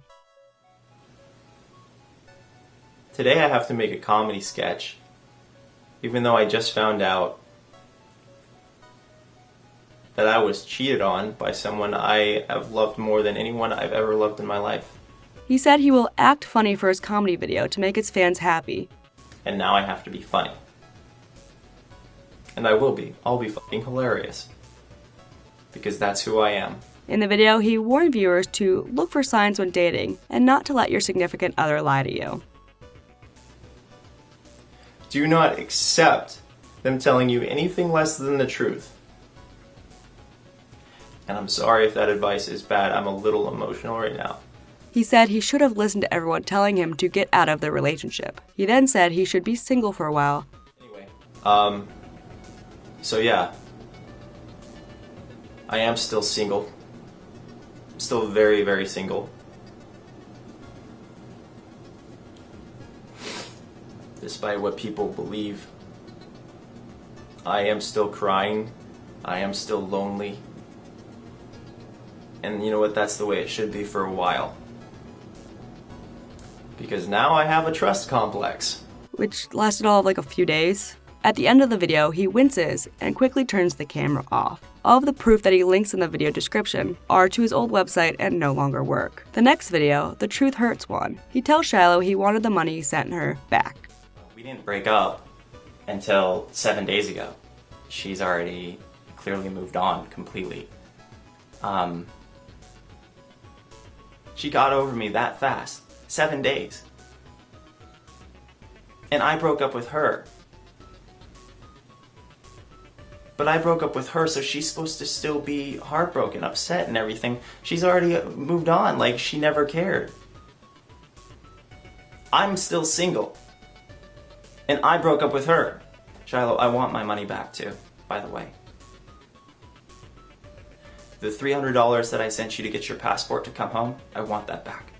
Today I have to make a comedy sketch, even though I just found out that I was cheated on by someone I have loved more than anyone I've ever loved in my life. He said he will act funny for his comedy video to make his fans happy. And now I have to be funny. And I will be. I'll be fucking hilarious. Because that's who I am. In the video, he warned viewers to look for signs when dating and not to let your significant other lie to you. Do not accept them telling you anything less than the truth. And I'm sorry if that advice is bad. I'm a little emotional right now. He said he should have listened to everyone telling him to get out of the relationship. He then said he should be single for a while. Anyway, so yeah, I am still single. still very, very single. Despite what people believe, I am still crying. I am still lonely. And you know what? That's the way it should be for a while. Because now I have a trust complex. Which lasted all of like a few days. At the end of the video, he winces and quickly turns the camera off. All of the proof that he links in the video description are to his old website and no longer work. The next video, the Truth Hurts one, he tells Shiloh he wanted the money he sent her back. We didn't break up until 7 days ago. She's already clearly moved on completely. She got over me that fast. 7 days. And I broke up with her. But I broke up with her, so she's supposed to still be heartbroken, upset and everything. She's already moved on, like she never cared. I'm still single. And I broke up with her. Shiloh, I want my money back too, by the way. The $300 that I sent you to get your passport to come home, I want that back.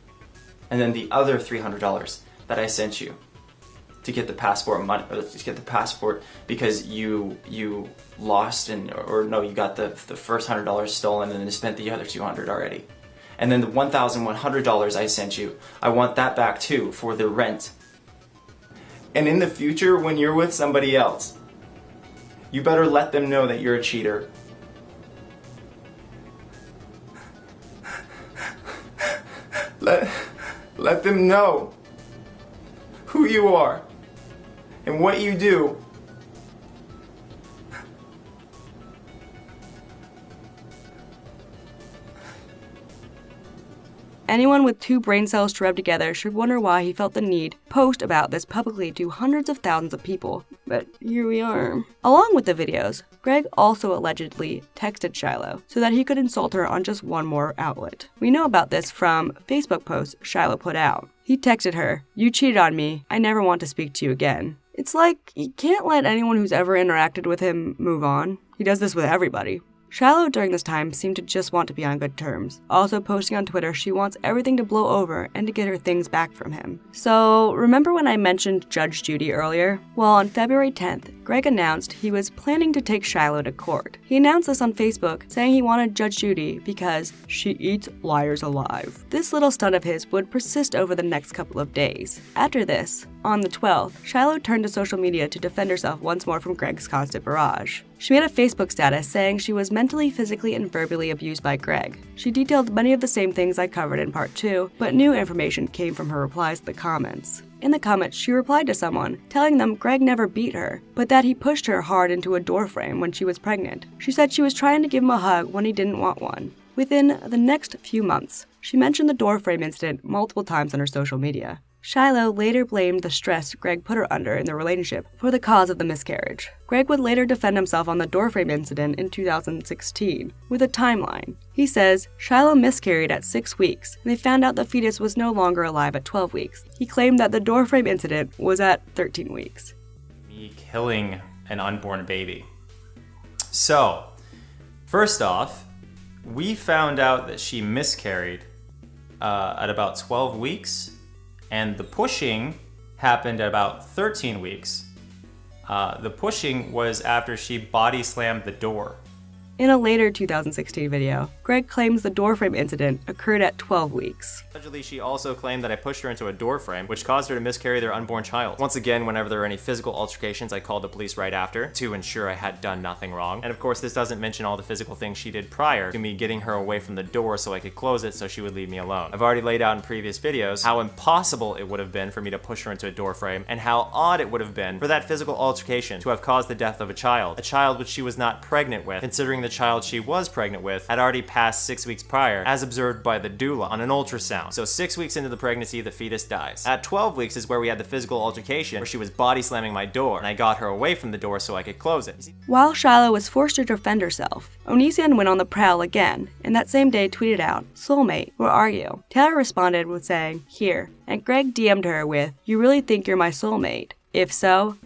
And then the other $300 that I sent you to get the passport money, or to get the passport because you lost you got the first $100 stolen and then spent the other $200 already. And then the $1,100 I sent you, I want that back too for the rent. And in the future, when you're with somebody else, you better let them know that you're a cheater. Let them know who you are and what you do. Anyone with two brain cells to rub together should wonder why he felt the need to post about this publicly to hundreds of thousands of people. But here we are. Along with the videos, Greg also allegedly texted Shiloh so that he could insult her on just one more outlet. We know about this from Facebook posts Shiloh put out. He texted her, "You cheated on me. I never want to speak to you again." It's like, you can't let anyone who's ever interacted with him move on. He does this with everybody. Shiloh during this time seemed to just want to be on good terms, also posting on Twitter she wants everything to blow over and to get her things back from him. So, remember when I mentioned Judge Judy earlier? Well, on February 10th, Greg announced he was planning to take Shiloh to court. He announced this on Facebook, saying he wanted Judge Judy because she eats liars alive. This little stunt of his would persist over the next couple of days. After this, on the 12th, Shiloh turned to social media to defend herself once more from Greg's constant barrage. She made a Facebook status saying she was mentally, physically, and verbally abused by Greg. She detailed many of the same things I covered in part 2, but new information came from her replies to the comments. In the comments, she replied to someone, telling them Greg never beat her, but that he pushed her hard into a doorframe when she was pregnant. She said she was trying to give him a hug when he didn't want one. Within the next few months, she mentioned the doorframe incident multiple times on her social media. Shiloh later blamed the stress Greg put her under in the relationship for the cause of the miscarriage. Greg would later defend himself on the doorframe incident in 2016, with a timeline. He says Shiloh miscarried at 6 weeks, and they found out the fetus was no longer alive at 12 weeks. He claimed that the doorframe incident was at 13 weeks. Me killing an unborn baby. So, first off, we found out that she miscarried at about 12 weeks. And the pushing happened at about 13 weeks. The pushing was after she body slammed the door. In a later 2016 video, Greg claims the doorframe incident occurred at 12 weeks. Allegedly, she also claimed that I pushed her into a doorframe, which caused her to miscarry their unborn child. Once again, whenever there were any physical altercations, I called the police right after to ensure I had done nothing wrong. And of course, this doesn't mention all the physical things she did prior to me getting her away from the door so I could close it so she would leave me alone. I've already laid out in previous videos how impossible it would have been for me to push her into a doorframe and how odd it would have been for that physical altercation to have caused the death of a child which she was not pregnant with, considering the child she was pregnant with had already passed 6 weeks prior, as observed by the doula on an ultrasound. So 6 weeks into the pregnancy, the fetus dies. At 12 weeks is where we had the physical altercation, where she was body slamming my door, and I got her away from the door so I could close it. While Shiloh was forced to defend herself, Onision went on the prowl again, and that same day tweeted out, "Soulmate, where are you?" Taylor responded with saying, "Here," and Greg DM'd her with, "You really think you're my soulmate? If so, ...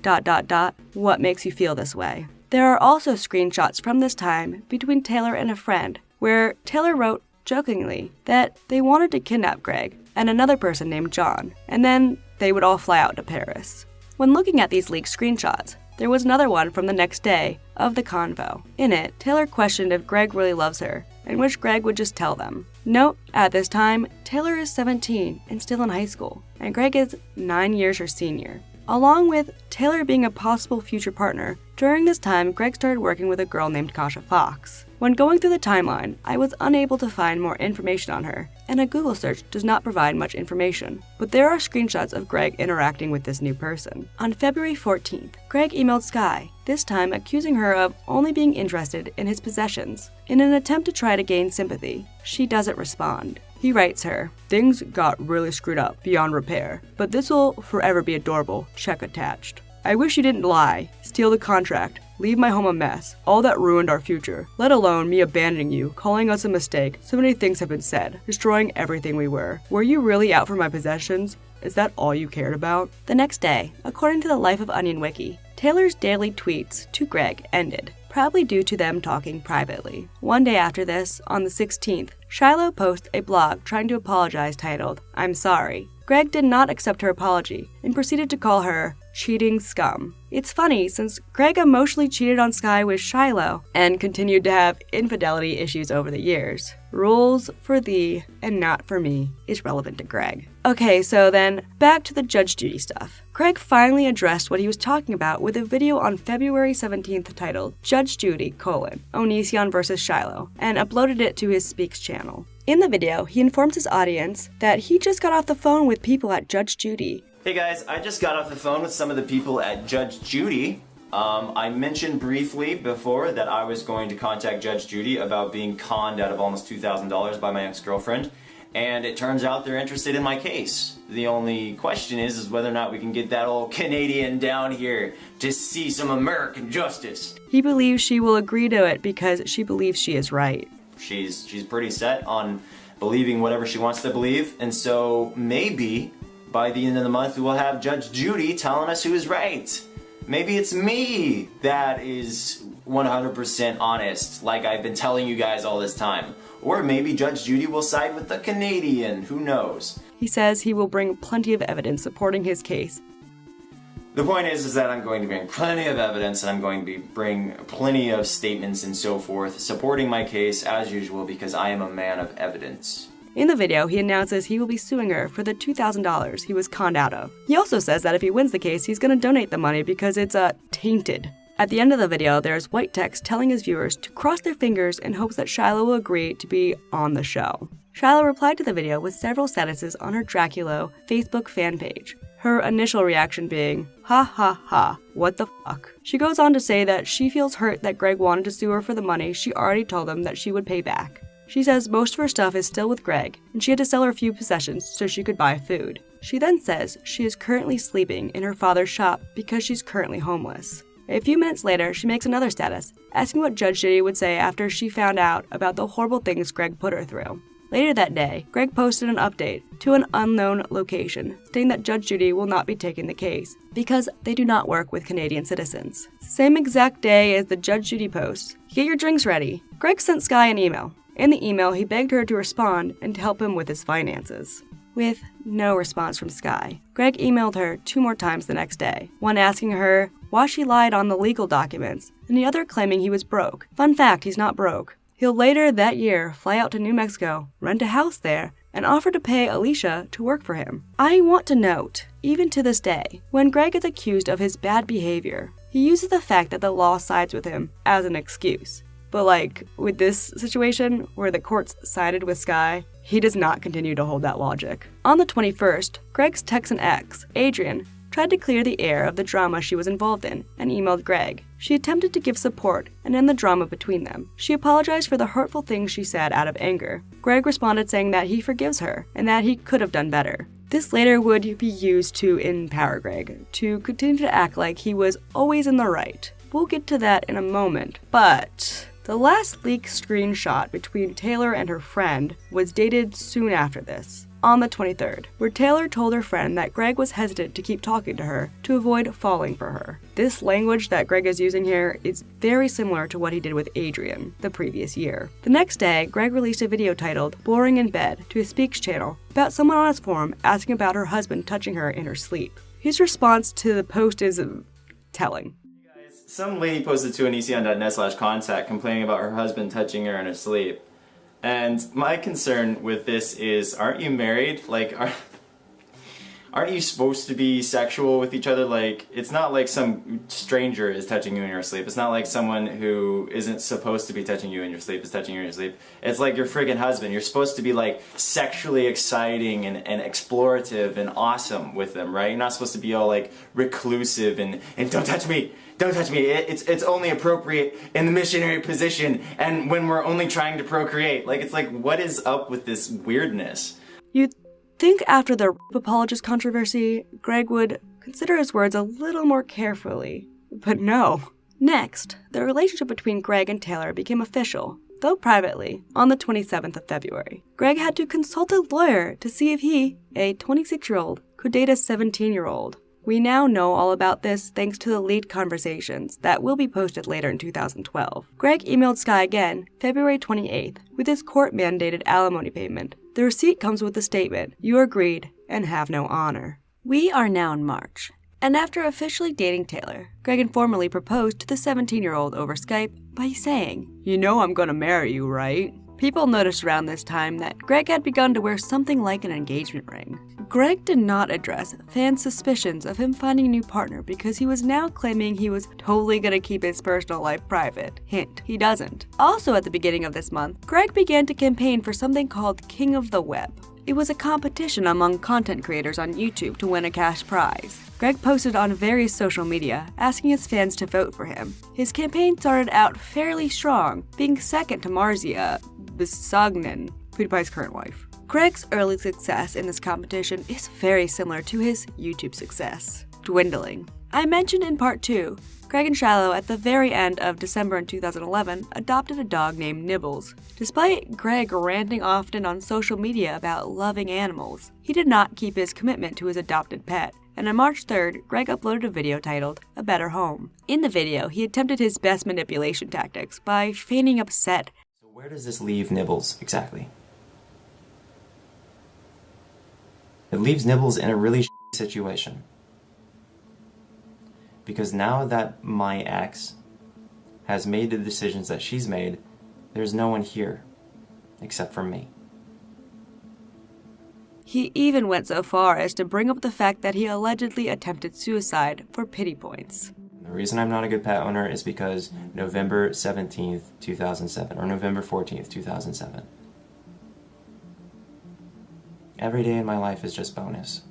what makes you feel this way?" There are also screenshots from this time between Taylor and a friend, where Taylor wrote, jokingly, that they wanted to kidnap Greg and another person named John, and then they would all fly out to Paris. When looking at these leaked screenshots, there was another one from the next day of the convo. In it, Taylor questioned if Greg really loves her, and wished Greg would just tell them. Note, at this time, Taylor is 17 and still in high school, and Greg is 9 years her senior. Along with Taylor being a possible future partner, during this time, Greg started working with a girl named Kasha Fox. When going through the timeline, I was unable to find more information on her, and a Google search does not provide much information. But there are screenshots of Greg interacting with this new person. On February 14th, Greg emailed Sky, this time accusing her of only being interested in his possessions. In an attempt to try to gain sympathy, she doesn't respond. He writes her, "Things got really screwed up beyond repair, but this'll forever be adorable, check attached. I wish you didn't lie, steal the contract, leave my home a mess. All that ruined our future, let alone me abandoning you, calling us a mistake. So many things have been said, destroying everything we were. Were you really out for my possessions? Is that all you cared about?" The next day, according to the Life of Onion wiki, Taylor's daily tweets to Greg ended, probably due to them talking privately. One day after this, on the 16th, Shiloh posts a blog trying to apologize titled, "I'm sorry." Greg did not accept her apology and proceeded to call her cheating scum. It's funny since Greg emotionally cheated on Sky with Shiloh and continued to have infidelity issues over the years. Rules for thee and not for me is relevant to Greg. Okay, so then back to the Judge Judy stuff. Greg finally addressed what he was talking about with a video on February 17th titled Judge Judy, Onision vs. Shiloh, and uploaded it to his Speaks channel. In the video, he informs his audience that he just got off the phone with people at Judge Judy. Hey guys, I just got off the phone with some of the people at Judge Judy. I mentioned briefly before that I was going to contact Judge Judy about being conned out of almost $2,000 by my ex-girlfriend, and it turns out they're interested in my case. The only question is whether or not we can get that old Canadian down here to see some American justice. He believes she will agree to it because she believes she is right. She's pretty set on believing whatever she wants to believe, and so maybe by the end of the month we'll have Judge Judy telling us who's right. Maybe it's me that is 100% honest, like I've been telling you guys all this time. Or maybe Judge Judy will side with the Canadian, who knows? He says he will bring plenty of evidence supporting his case. The point is that I'm going to bring plenty of evidence, and I'm going to bring plenty of statements and so forth, supporting my case as usual because I am a man of evidence. In the video, he announces he will be suing her for the $2,000 he was conned out of. He also says that if he wins the case, he's going to donate the money because it's tainted. At the end of the video, there's white text telling his viewers to cross their fingers in hopes that Shiloh will agree to be on the show. Shiloh replied to the video with several statuses on her Draculo Facebook fan page. Her initial reaction being, "Ha ha ha, what the fuck?" She goes on to say that she feels hurt that Greg wanted to sue her for the money she already told him that she would pay back. She says most of her stuff is still with Greg, and she had to sell her few possessions so she could buy food. She then says she is currently sleeping in her father's shop because she's currently homeless. A few minutes later, she makes another status, asking what Judge Judy would say after she found out about the horrible things Greg put her through. Later that day, Greg posted an update to an unknown location, stating that Judge Judy will not be taking the case, because they do not work with Canadian citizens. Same exact day as the Judge Judy post, "Get your drinks ready." Greg sent Sky an email. In the email, he begged her to respond and to help him with his finances. With no response from Sky, Greg emailed her 2 more times the next day, one asking her why she lied on the legal documents, and the other claiming he was broke. Fun fact, he's not broke. He'll later that year fly out to New Mexico, rent a house there, and offer to pay Alicia to work for him. I want to note, even to this day, when Greg is accused of his bad behavior, he uses the fact that the law sides with him as an excuse. But like, with this situation, where the courts sided with Sky, he does not continue to hold that logic. On the 21st, Greg's Texan ex, Adrian, tried to clear the air of the drama she was involved in and emailed Greg. She attempted to give support and end the drama between them. She apologized for the hurtful things she said out of anger. Greg responded saying that he forgives her and that he could have done better. This later would be used to empower Greg, to continue to act like he was always in the right. We'll get to that in a moment, but the last leaked screenshot between Taylor and her friend was dated soon after this. on the 23rd, where Taylor told her friend that Greg was hesitant to keep talking to her to avoid falling for her. This language that Greg is using here is very similar to what he did with Adrian the previous year. The next day, Greg released a video titled Boring in Bed to his Speaks channel about someone on his forum asking about her husband touching her in her sleep. His response to the post is telling. Some lady posted to onision.net/contact complaining about her husband touching her in her sleep. And my concern with this is, aren't you married? Like, aren't you supposed to be sexual with each other? Like, it's not like some stranger is touching you in your sleep. It's not like someone who isn't supposed to be touching you in your sleep is touching you in your sleep. It's like your friggin' husband. You're supposed to be like sexually exciting and explorative and awesome with them, right? You're not supposed to be all like reclusive and don't touch me. Don't touch me. It's only appropriate in the missionary position and when we're only trying to procreate. Like, it's like, what is up with this weirdness? You'd think after the apologist controversy, Greg would consider his words a little more carefully, but no. Next, the relationship between Greg and Taylor became official, though privately, on the 27th of February. Greg had to consult a lawyer to see if he, a 26-year-old, could date a 17-year-old. We now know all about this thanks to the leaked conversations that will be posted later in 2012. Greg emailed Sky again, February 28th, with his court-mandated alimony payment. The receipt comes with the statement, "You agreed and have no honor." We are now in March, and after officially dating Taylor, Greg informally proposed to the 17-year-old over Skype by saying, "You know I'm gonna marry you, right?" People noticed around this time that Greg had begun to wear something like an engagement ring. Greg did not address fans' suspicions of him finding a new partner because he was now claiming he was totally gonna keep his personal life private. Hint, he doesn't. Also at the beginning of this month, Greg began to campaign for something called King of the Web. It was a competition among content creators on YouTube to win a cash prize. Greg posted on various social media, asking his fans to vote for him. His campaign started out fairly strong, being second to Marzia Bisognin, PewDiePie's current wife. Greg's early success in this competition is very similar to his YouTube success, dwindling. I mentioned in part 2, Greg and Shiloh at the very end of December in 2011 adopted a dog named Nibbles. Despite Greg ranting often on social media about loving animals, he did not keep his commitment to his adopted pet. And on March 3rd, Greg uploaded a video titled, A Better Home. In the video, he attempted his best manipulation tactics by feigning upset. So where does this leave Nibbles, exactly? It leaves Nibbles in a really situation. Because now that my ex has made the decisions that she's made, there's no one here except for me. He even went so far as to bring up the fact that he allegedly attempted suicide for pity points. The reason I'm not a good pet owner is because November 17th, 2007, or November 14th, 2007. Every day in my life is just bonus.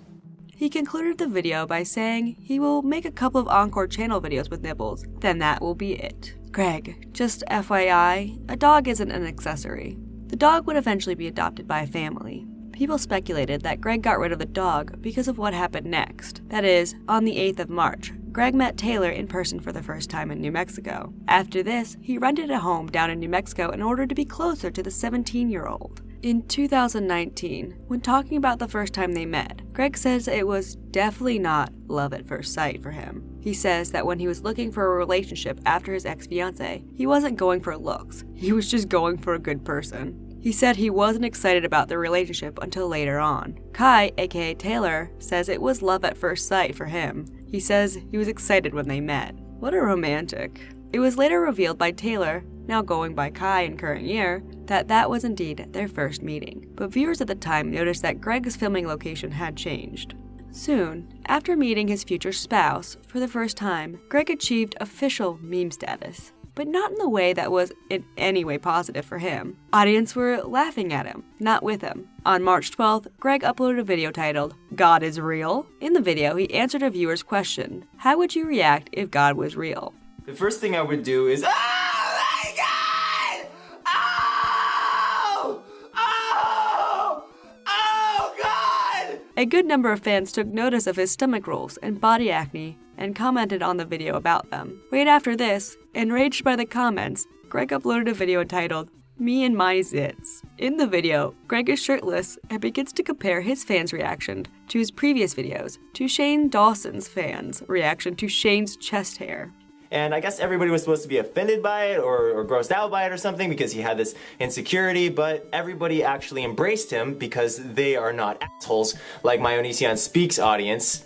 He concluded the video by saying he will make a couple of Encore channel videos with Nibbles, then that will be it. Greg, just FYI, a dog isn't an accessory. The dog would eventually be adopted by a family. People speculated that Greg got rid of the dog because of what happened next. That is, on the 8th of March, Greg met Taylor in person for the first time in New Mexico. After this, he rented a home down in New Mexico in order to be closer to the 17-year-old. In 2019, when talking about the first time they met, Greg says it was definitely not love at first sight for him. He says that when he was looking for a relationship after his ex-fiancée, he wasn't going for looks, he was just going for a good person. He said he wasn't excited about the relationship until later on. Kai, aka Taylor, says it was love at first sight for him. He says he was excited when they met. What a romantic. It was later revealed by Taylor, now going by Kai in current year, that was indeed their first meeting. But viewers at the time noticed that Greg's filming location had changed. Soon, after meeting his future spouse for the first time, Greg achieved official meme status. But not in the way that was in any way positive for him. Audience were laughing at him, not with him. On March 12th, Greg uploaded a video titled, God is Real? In the video, he answered a viewer's question, how would you react if God was real? The first thing I would do is, oh my God! Oh! Oh! Oh God! A good number of fans took notice of his stomach rolls and body acne and commented on the video about them. Right after this, enraged by the comments, Greg uploaded a video entitled, Me and my zits. In the video, Greg is shirtless and begins to compare his fans' reaction to his previous videos to Shane Dawson's fans' reaction to Shane's chest hair. And I guess everybody was supposed to be offended by it or grossed out by it or something because he had this insecurity, but everybody actually embraced him because they are not assholes like my Onision Speaks audience.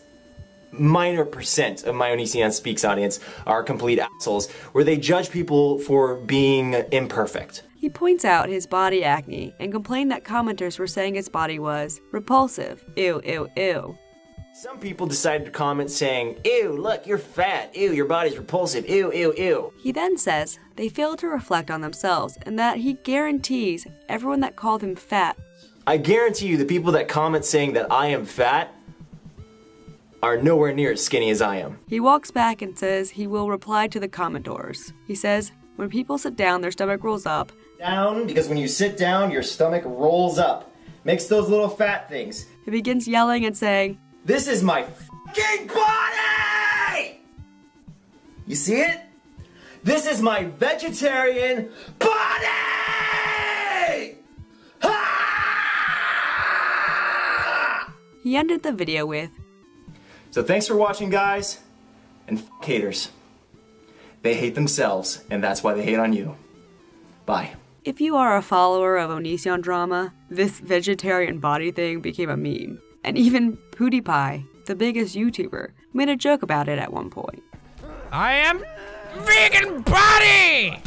Minor percent of my Onision Speaks audience are complete assholes, where they judge people for being imperfect. He points out his body acne and complained that commenters were saying his body was repulsive. Ew, ew, ew. Some people decided to comment saying, ew, look, you're fat. Ew, your body's repulsive. Ew, ew, ew. He then says they failed to reflect on themselves and that he guarantees everyone that called him fat. I guarantee you the people that comment saying that I am fat are nowhere near as skinny as I am. He walks back and says he will reply to the commentors. He says when people sit down, their stomach rolls up. Down, because when you sit down, your stomach rolls up. Makes those little fat things. He begins yelling and saying, This is my fucking body! You see it? This is my vegetarian body! Ah! He ended the video with, So thanks for watching, guys, and haters. They hate themselves, and that's why they hate on you. Bye. If you are a follower of Onision drama, this vegetarian body thing became a meme. And even PewDiePie, the biggest YouTuber, made a joke about it at one point. I am vegan body!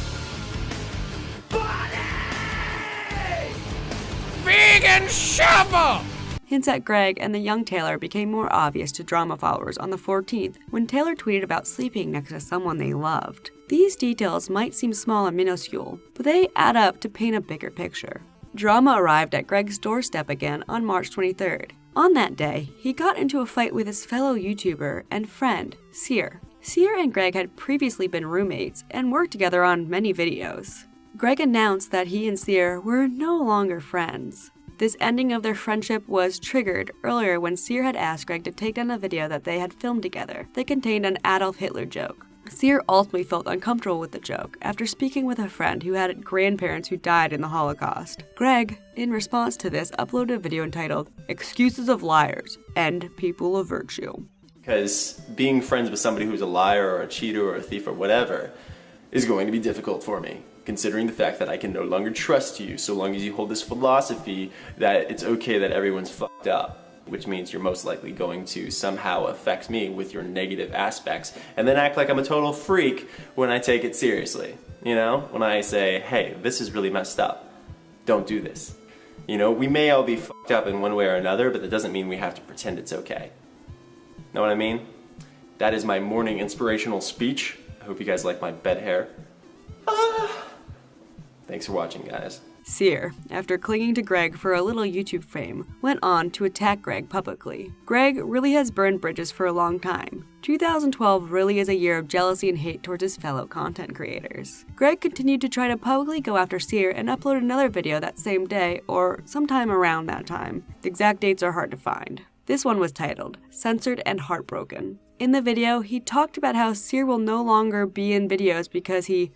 Vegan shovel! Hints at Greg and the young Taylor became more obvious to drama followers on the 14th when Taylor tweeted about sleeping next to someone they loved. These details might seem small and minuscule, but they add up to paint a bigger picture. Drama arrived at Greg's doorstep again on March 23rd. On that day, he got into a fight with his fellow YouTuber and friend, Seer. Seer and Greg had previously been roommates and worked together on many videos. Greg announced that he and Seer were no longer friends. This ending of their friendship was triggered earlier when Seer had asked Greg to take down a video that they had filmed together that contained an Adolf Hitler joke. Seer ultimately felt uncomfortable with the joke after speaking with a friend who had grandparents who died in the Holocaust. Greg, in response to this, uploaded a video entitled, Excuses of Liars and People of Virtue. Because being friends with somebody who's a liar or a cheater or a thief or whatever is going to be difficult for me, considering the fact that I can no longer trust you so long as you hold this philosophy that it's okay that everyone's fucked up, which means you're most likely going to somehow affect me with your negative aspects and then act like I'm a total freak when I take it seriously. You know, when I say, hey, this is really messed up. Don't do this. You know, we may all be fucked up in one way or another, but that doesn't mean we have to pretend it's okay. Know what I mean? That is my morning inspirational speech. I hope you guys like my bed hair. Thanks for watching, guys. Seer, after clinging to Greg for a little YouTube fame, went on to attack Greg publicly. Greg really has burned bridges for a long time. 2012 really is a year of jealousy and hate towards his fellow content creators. Greg continued to try to publicly go after Seer and upload another video that same day, or sometime around that time. The exact dates are hard to find. This one was titled, Censored and Heartbroken. In the video, he talked about how Seer will no longer be in videos because he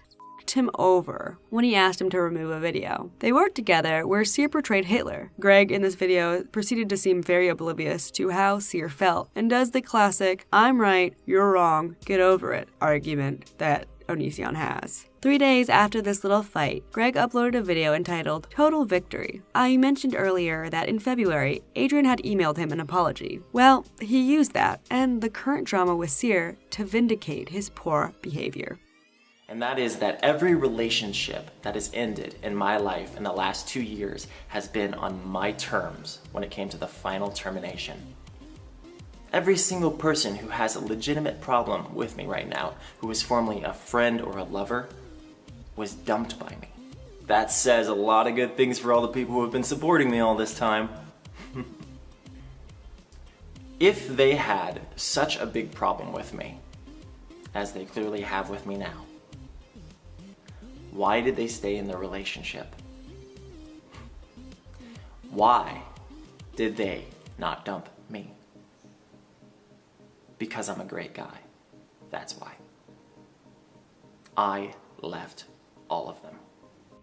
him over when he asked him to remove a video. They worked together where Seer portrayed Hitler. Greg in this video proceeded to seem very oblivious to how Seer felt and does the classic I'm right, you're wrong, get over it argument that Onision has. 3 days after this little fight, Greg uploaded a video entitled Total Victory. I mentioned earlier that in February, Adrian had emailed him an apology. Well, he used that and the current drama with Seer to vindicate his poor behavior. And that is that every relationship that has ended in my life in the last 2 years has been on my terms when it came to the final termination. Every single person who has a legitimate problem with me right now, who was formerly a friend or a lover, was dumped by me. That says a lot of good things for all the people who have been supporting me all this time. If they had such a big problem with me, as they clearly have with me now, why did they stay in the relationship? Why did they not dump me? Because I'm a great guy. That's why. I left all of them.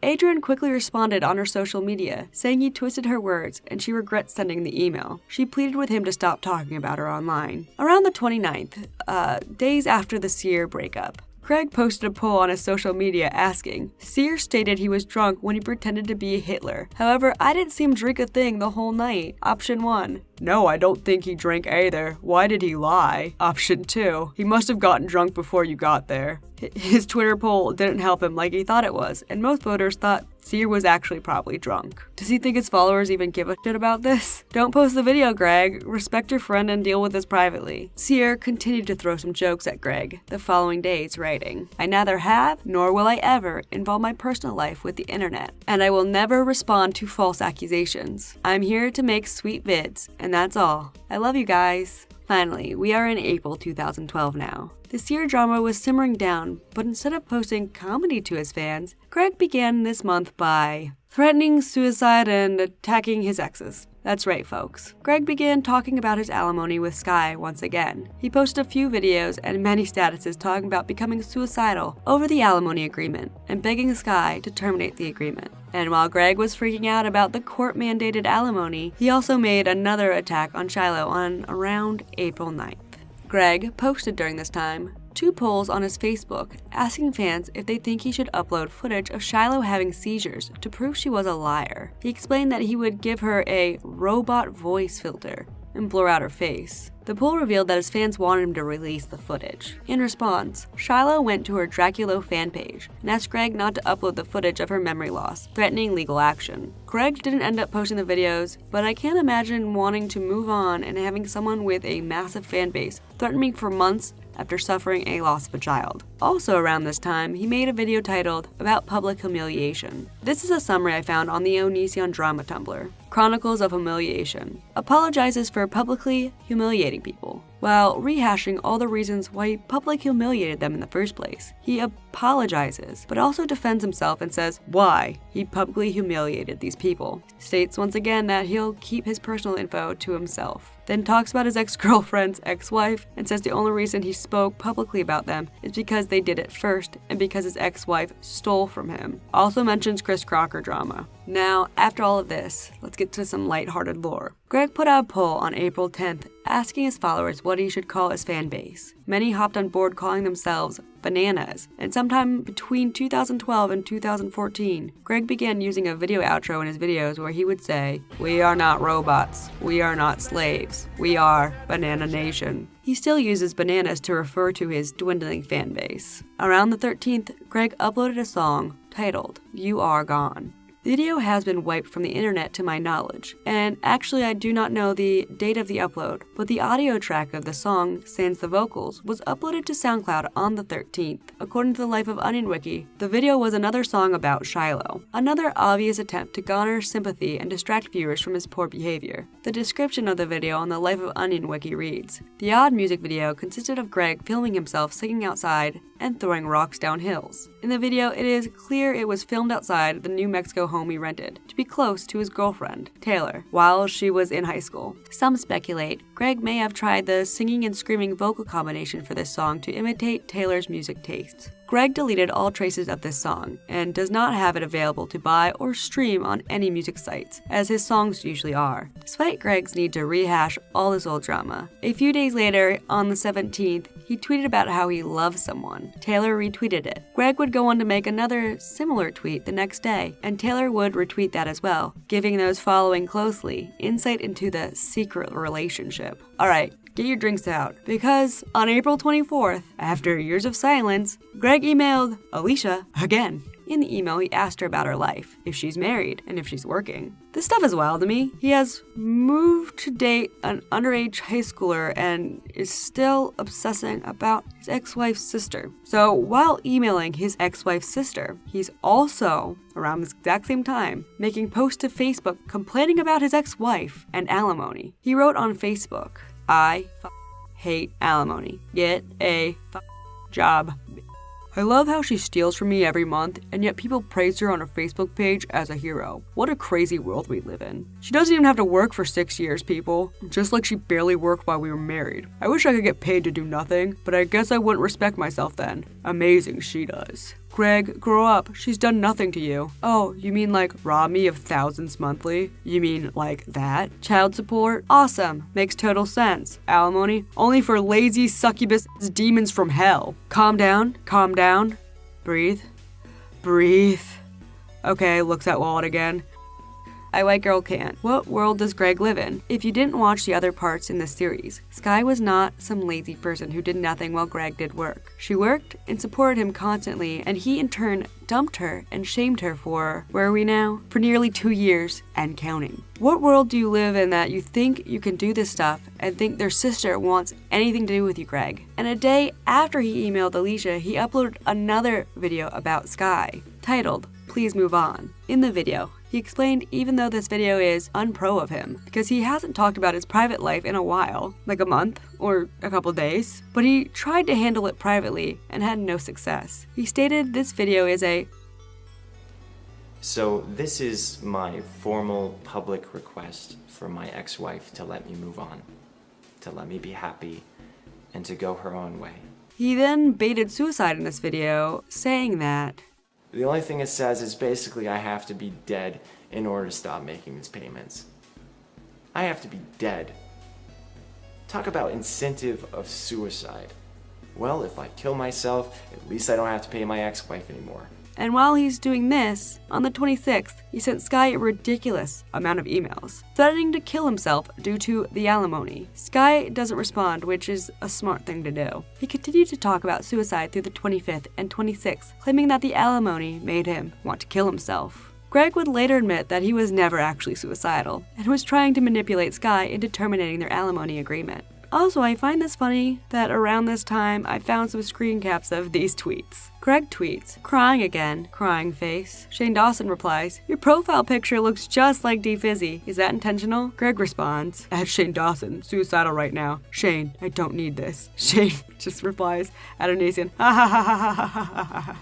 Adrian quickly responded on her social media, saying he twisted her words and she regrets sending the email. She pleaded with him to stop talking about her online. Around the 29th, days after the Sear breakup, Greg posted a poll on his social media asking, Sear stated he was drunk when he pretended to be Hitler. However, I didn't see him drink a thing the whole night. Option 1. No, I don't think he drank either. Why did he lie? Option 2. He must have gotten drunk before you got there. His Twitter poll didn't help him like he thought it was, and most voters thought Sear was actually probably drunk. Does he think his followers even give a shit about this? Don't post the video, Greg. Respect your friend and deal with this privately. Sear continued to throw some jokes at Greg the following days, writing, I neither have, nor will I ever, involve my personal life with the internet, and I will never respond to false accusations. I'm here to make sweet vids, and that's all. I love you guys. Finally, we are in April 2012 now. The Sear drama was simmering down, but instead of posting comedy to his fans, Greg began this month by threatening suicide and attacking his exes. That's right, folks. Greg began talking about his alimony with Sky once again. He posted a few videos and many statuses talking about becoming suicidal over the alimony agreement and begging Sky to terminate the agreement. And while Greg was freaking out about the court-mandated alimony, he also made another attack on Shiloh on around April 9th. Greg posted during this time 2 polls on his Facebook asking fans if they think he should upload footage of Shiloh having seizures to prove she was a liar. He explained that he would give her a robot voice filter and blur out her face. The poll revealed that his fans wanted him to release the footage. In response, Shiloh went to her Draculo fan page and asked Greg not to upload the footage of her memory loss, threatening legal action. Greg didn't end up posting the videos, but I can't imagine wanting to move on and having someone with a massive fan base threaten me for months after suffering a loss of a child. Also around this time, he made a video titled About Public Humiliation. This is a summary I found on the Onision drama Tumblr. Chronicles of Humiliation. Apologizes for publicly humiliating people, while rehashing all the reasons why he publicly humiliated them in the first place. He apologizes, but also defends himself and says why he publicly humiliated these people. States once again that he'll keep his personal info to himself. Then talks about his ex-girlfriend's ex-wife and says the only reason he spoke publicly about them is because they did it first and because his ex-wife stole from him. Also mentions Chris Crocker drama. Now, after all of this, let's get to some lighthearted lore. Greg put out a poll on April 10th asking his followers what he should call his fan base. Many hopped on board calling themselves Bananas, and sometime between 2012 and 2014, Greg began using a video outro in his videos where he would say, "We are not robots, we are not slaves, we are Banana Nation." He still uses bananas to refer to his dwindling fan base. Around the 13th, Greg uploaded a song titled You Are Gone. The video has been wiped from the internet to my knowledge, and actually I do not know the date of the upload, but the audio track of the song, sans the vocals, was uploaded to SoundCloud on the 13th. According to the Life of Onion wiki, the video was another song about Shiloh, another obvious attempt to garner sympathy and distract viewers from his poor behavior. The description of the video on the Life of Onion wiki reads, the odd music video consisted of Greg filming himself singing outside and throwing rocks down hills. In the video, it is clear it was filmed outside the New Mexico home he rented to be close to his girlfriend, Taylor, while she was in high school. Some speculate Greg may have tried the singing and screaming vocal combination for this song to imitate Taylor's music tastes. Greg deleted all traces of this song and does not have it available to buy or stream on any music sites, as his songs usually are, despite Greg's need to rehash all this old drama. A few days later, on the 17th, he tweeted about how he loves someone. Taylor retweeted it. Greg would go on to make another similar tweet the next day, and Taylor would retweet that as well, giving those following closely insight into the secret relationship. Alright, get your drinks out, because on April 24th, after years of silence, Greg emailed Alicia again. In the email, he asked her about her life, if she's married, and if she's working. This stuff is wild to me. He has moved to date an underage high schooler and is still obsessing about his ex-wife's sister. So while emailing his ex-wife's sister, he's also, around this exact same time, making posts to Facebook complaining about his ex-wife and alimony. He wrote on Facebook, I hate alimony. Get a job. I love how she steals from me every month, and yet people praise her on her Facebook page as a hero. What a crazy world we live in. She doesn't even have to work for 6 years, people. Just like she barely worked while we were married. I wish I could get paid to do nothing, but I guess I wouldn't respect myself then. Amazing she does. Greg, grow up. She's done nothing to you. Oh, you mean like rob me of thousands monthly? You mean like that? Child support? Awesome. Makes total sense. Alimony? Only for lazy succubus demons from hell. Calm down. Calm down. Breathe. Breathe. Okay, looks at wallet again. I White Girl Can't. What world does Greg live in? If you didn't watch the other parts in this series, Skye was not some lazy person who did nothing while Greg did work. She worked and supported him constantly, and he in turn dumped her and shamed her for, where are we now? For nearly 2 years and counting. What world do you live in that you think you can do this stuff and think their sister wants anything to do with you, Greg? And a day after he emailed Alicia, he uploaded another video about Skye, titled, Please Move On. In the video, he explained even though this video is unpro of him, because he hasn't talked about his private life in a while, like a month or a couple days, but he tried to handle it privately and had no success. He stated this video is a So this is my formal public request for my ex-wife to let me move on, to let me be happy, and to go her own way. He then baited suicide in this video, saying that The only thing it says is basically I have to be dead in order to stop making these payments. I have to be dead. Talk about incentive of suicide. Well, if I kill myself, at least I don't have to pay my ex-wife anymore. And while he's doing this, on the 26th, he sent Skye a ridiculous amount of emails, threatening to kill himself due to the alimony. Skye doesn't respond, which is a smart thing to do. He continued to talk about suicide through the 25th and 26th, claiming that the alimony made him want to kill himself. Greg would later admit that he was never actually suicidal, and was trying to manipulate Skye into terminating their alimony agreement. Also, I find this funny that around this time, I found some screen caps of these tweets. Greg tweets, crying again, crying face. Shane Dawson replies, your profile picture looks just like D Fizzy. Is that intentional? Greg responds, at Shane Dawson, suicidal right now. Shane, I don't need this. Shane just replies, at Onision, ha ha ha ha ha ha ha ha.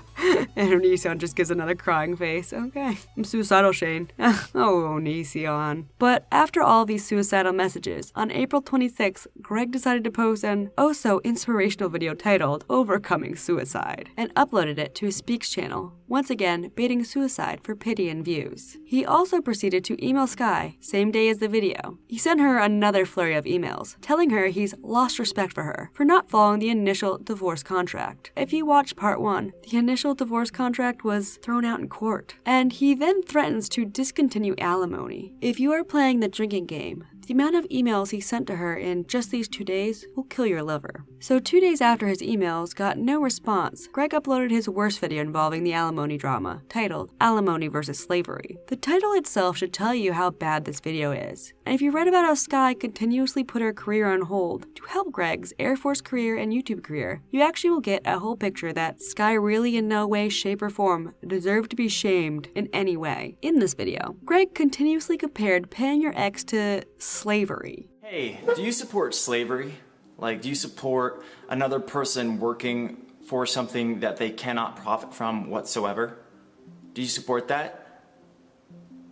And Onision just gives another crying face. Okay, I'm suicidal, Shane. Oh, Onision. But after all these suicidal messages, on April 26th, Greg decided to post an oh-so-inspirational video titled Overcoming Suicide, and uploaded it to his Speaks channel, once again baiting suicide for pity and views. He also proceeded to email Skye, same day as the video. He sent her another flurry of emails, telling her he's lost respect for her for not following the initial divorce contract. If you watch part 1, the initial divorce contract was thrown out in court, and he then threatens to discontinue alimony. If you are playing the drinking game, the amount of emails he sent to her in just these 2 days will kill your liver. So 2 days after his emails got no response, Greg uploaded his worst video involving the alimony drama, titled Alimony versus Slavery. The title itself should tell you how bad this video is. And if you read about how Skye continuously put her career on hold to help Greg's Air Force career and YouTube career, you actually will get a whole picture that Skye really in no way, shape, or form deserved to be shamed in any way. In this video, Greg continuously compared paying your ex to slavery. Hey, do you support slavery? Like, do you support another person working for something that they cannot profit from whatsoever? Do you support that?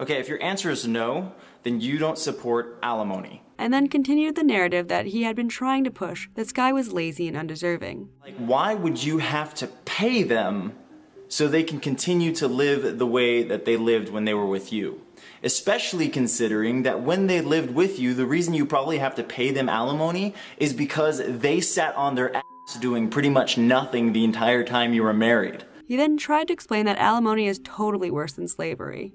Okay, if your answer is no, then you don't support alimony. And then continued the narrative that he had been trying to push, that Skye was lazy and undeserving. Like, why would you have to pay them so they can continue to live the way that they lived when they were with you? Especially considering that when they lived with you, the reason you probably have to pay them alimony is because they sat on their ass doing pretty much nothing the entire time you were married. He then tried to explain that alimony is totally worse than slavery.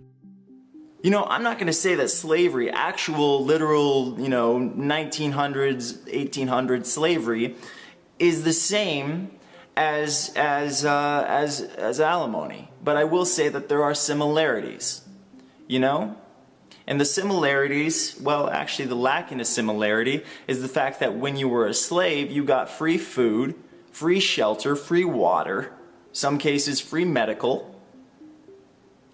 You know, I'm not going to say that slavery, actual, literal, 1900s, 1800s slavery, is the same as alimony. But I will say that there are similarities. And the similarities, well, actually the lack in a similarity is the fact that when you were a slave, you got free food, free shelter, free water, some cases free medical.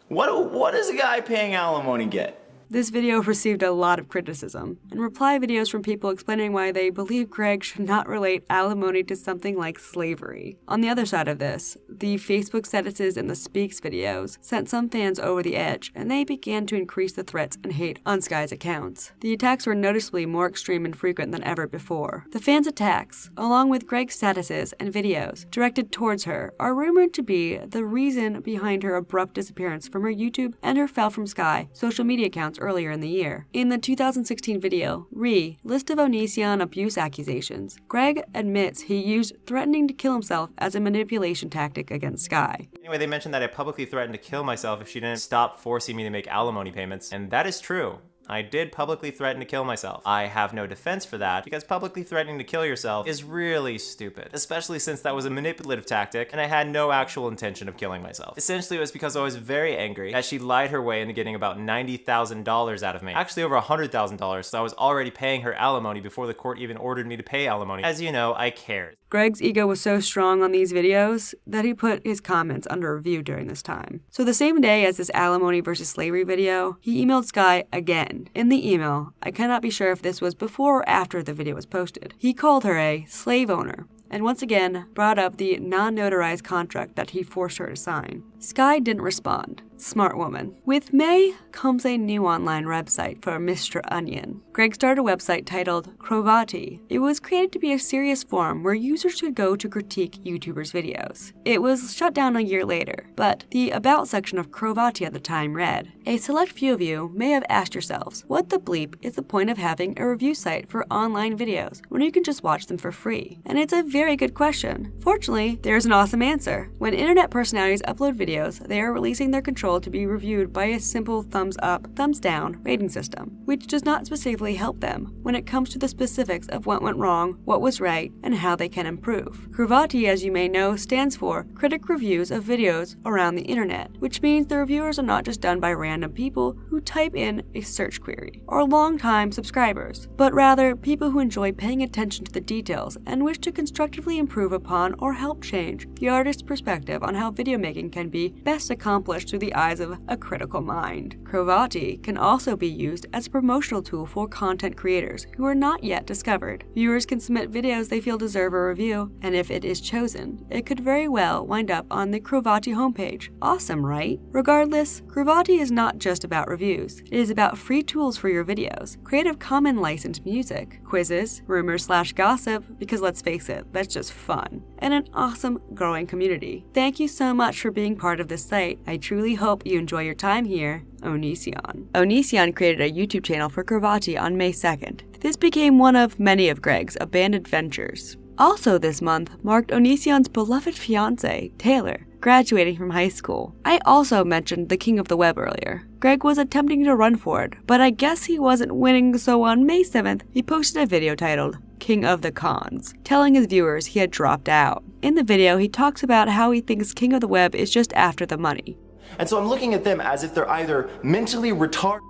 What does a guy paying alimony get? This video received a lot of criticism, and reply videos from people explaining why they believe Greg should not relate alimony to something like slavery. On the other side of this, the Facebook statuses and the Speaks videos sent some fans over the edge, and they began to increase the threats and hate on Sky's accounts. The attacks were noticeably more extreme and frequent than ever before. The fans' attacks, along with Greg's statuses and videos directed towards her, are rumored to be the reason behind her abrupt disappearance from her YouTube and her Fell from Sky social media accounts earlier in the year. In the 2016 video, List of Onision abuse accusations, Greg admits he used threatening to kill himself as a manipulation tactic against Sky. Anyway, they mentioned that I publicly threatened to kill myself if she didn't stop forcing me to make alimony payments, and that is true. I did publicly threaten to kill myself. I have no defense for that because publicly threatening to kill yourself is really stupid, especially since that was a manipulative tactic and I had no actual intention of killing myself. Essentially, it was because I was very angry that she lied her way into getting about $90,000 out of me. Actually over $100,000, so I was already paying her alimony before the court even ordered me to pay alimony. As you know, I cared. Greg's ego was so strong on these videos that he put his comments under review during this time. So the same day as this alimony versus slavery video, he emailed Sky again. In the email, I cannot be sure if this was before or after the video was posted, he called her a slave owner, and once again brought up the non-notarized contract that he forced her to sign. Sky didn't respond. Smart woman. With May comes a new online website for Mr. Onion. Greg started a website titled Krovati. It was created to be a serious forum where users could go to critique YouTubers' videos. It was shut down a year later, but the About section of Krovati at the time read, "A select few of you may have asked yourselves, what the bleep is the point of having a review site for online videos when you can just watch them for free? And it's a very good question. Fortunately, there's an awesome answer. When internet personalities upload videos, they are releasing their control to be reviewed by a simple thumbs up, thumbs down rating system, which does not specifically help them when it comes to the specifics of what went wrong, what was right, and how they can improve. Krovati, as you may know, stands for Critic Reviews of Videos Around the Internet, which means the reviewers are not just done by random people who type in a search query, or long-time subscribers, but rather people who enjoy paying attention to the details and wish to constructively improve upon or help change the artist's perspective on how video making can be best accomplished through the eyes of a critical mind. Krovati can also be used as a promotional tool for content creators who are not yet discovered. Viewers can submit videos they feel deserve a review, and if it is chosen, it could very well wind up on the Krovati homepage. Awesome, right? Regardless, Krovati is not just about reviews. It is about free tools for your videos, Creative Commons licensed music, quizzes, rumors/gossip, because let's face it, that's just fun, and an awesome growing community. Thank you so much for being part of this site. I truly hope you enjoy your time here, Onision. Onision created a YouTube channel for Krovati on May 2nd. This became one of many of Greg's abandoned ventures. Also this month marked Onision's beloved fiancé, Taylor, graduating from high school. I also mentioned the King of the Web earlier. Greg was attempting to run for it, but I guess he wasn't winning, so on May 7th, he posted a video titled King of the Cons, telling his viewers he had dropped out. In the video, he talks about how he thinks King of the Web is just after the money. And so I'm looking at them as if they're either mentally retarded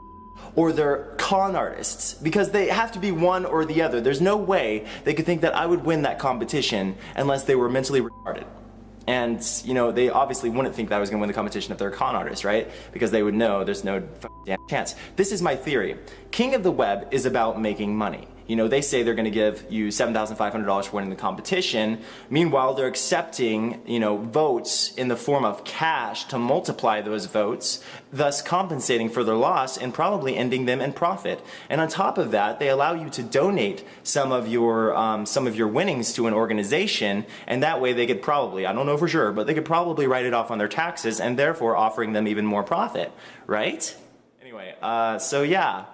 or they're con artists, because they have to be one or the other. There's no way they could think that I would win that competition unless they were mentally retarded. And, you know, they obviously wouldn't think that I was going to win the competition if they're a con artist, right? Because they would know there's no damn chance. This is my theory. King of the Web is about making money. You know, they say they're going to give you $7,500 for winning the competition. Meanwhile, they're accepting, you know, votes in the form of cash to multiply those votes, thus compensating for their loss and probably ending them in profit. And on top of that, they allow you to donate some of your winnings to an organization, and that way they could probably, I don't know for sure, but they could probably write it off on their taxes and therefore offering them even more profit, right? Anyway, so yeah.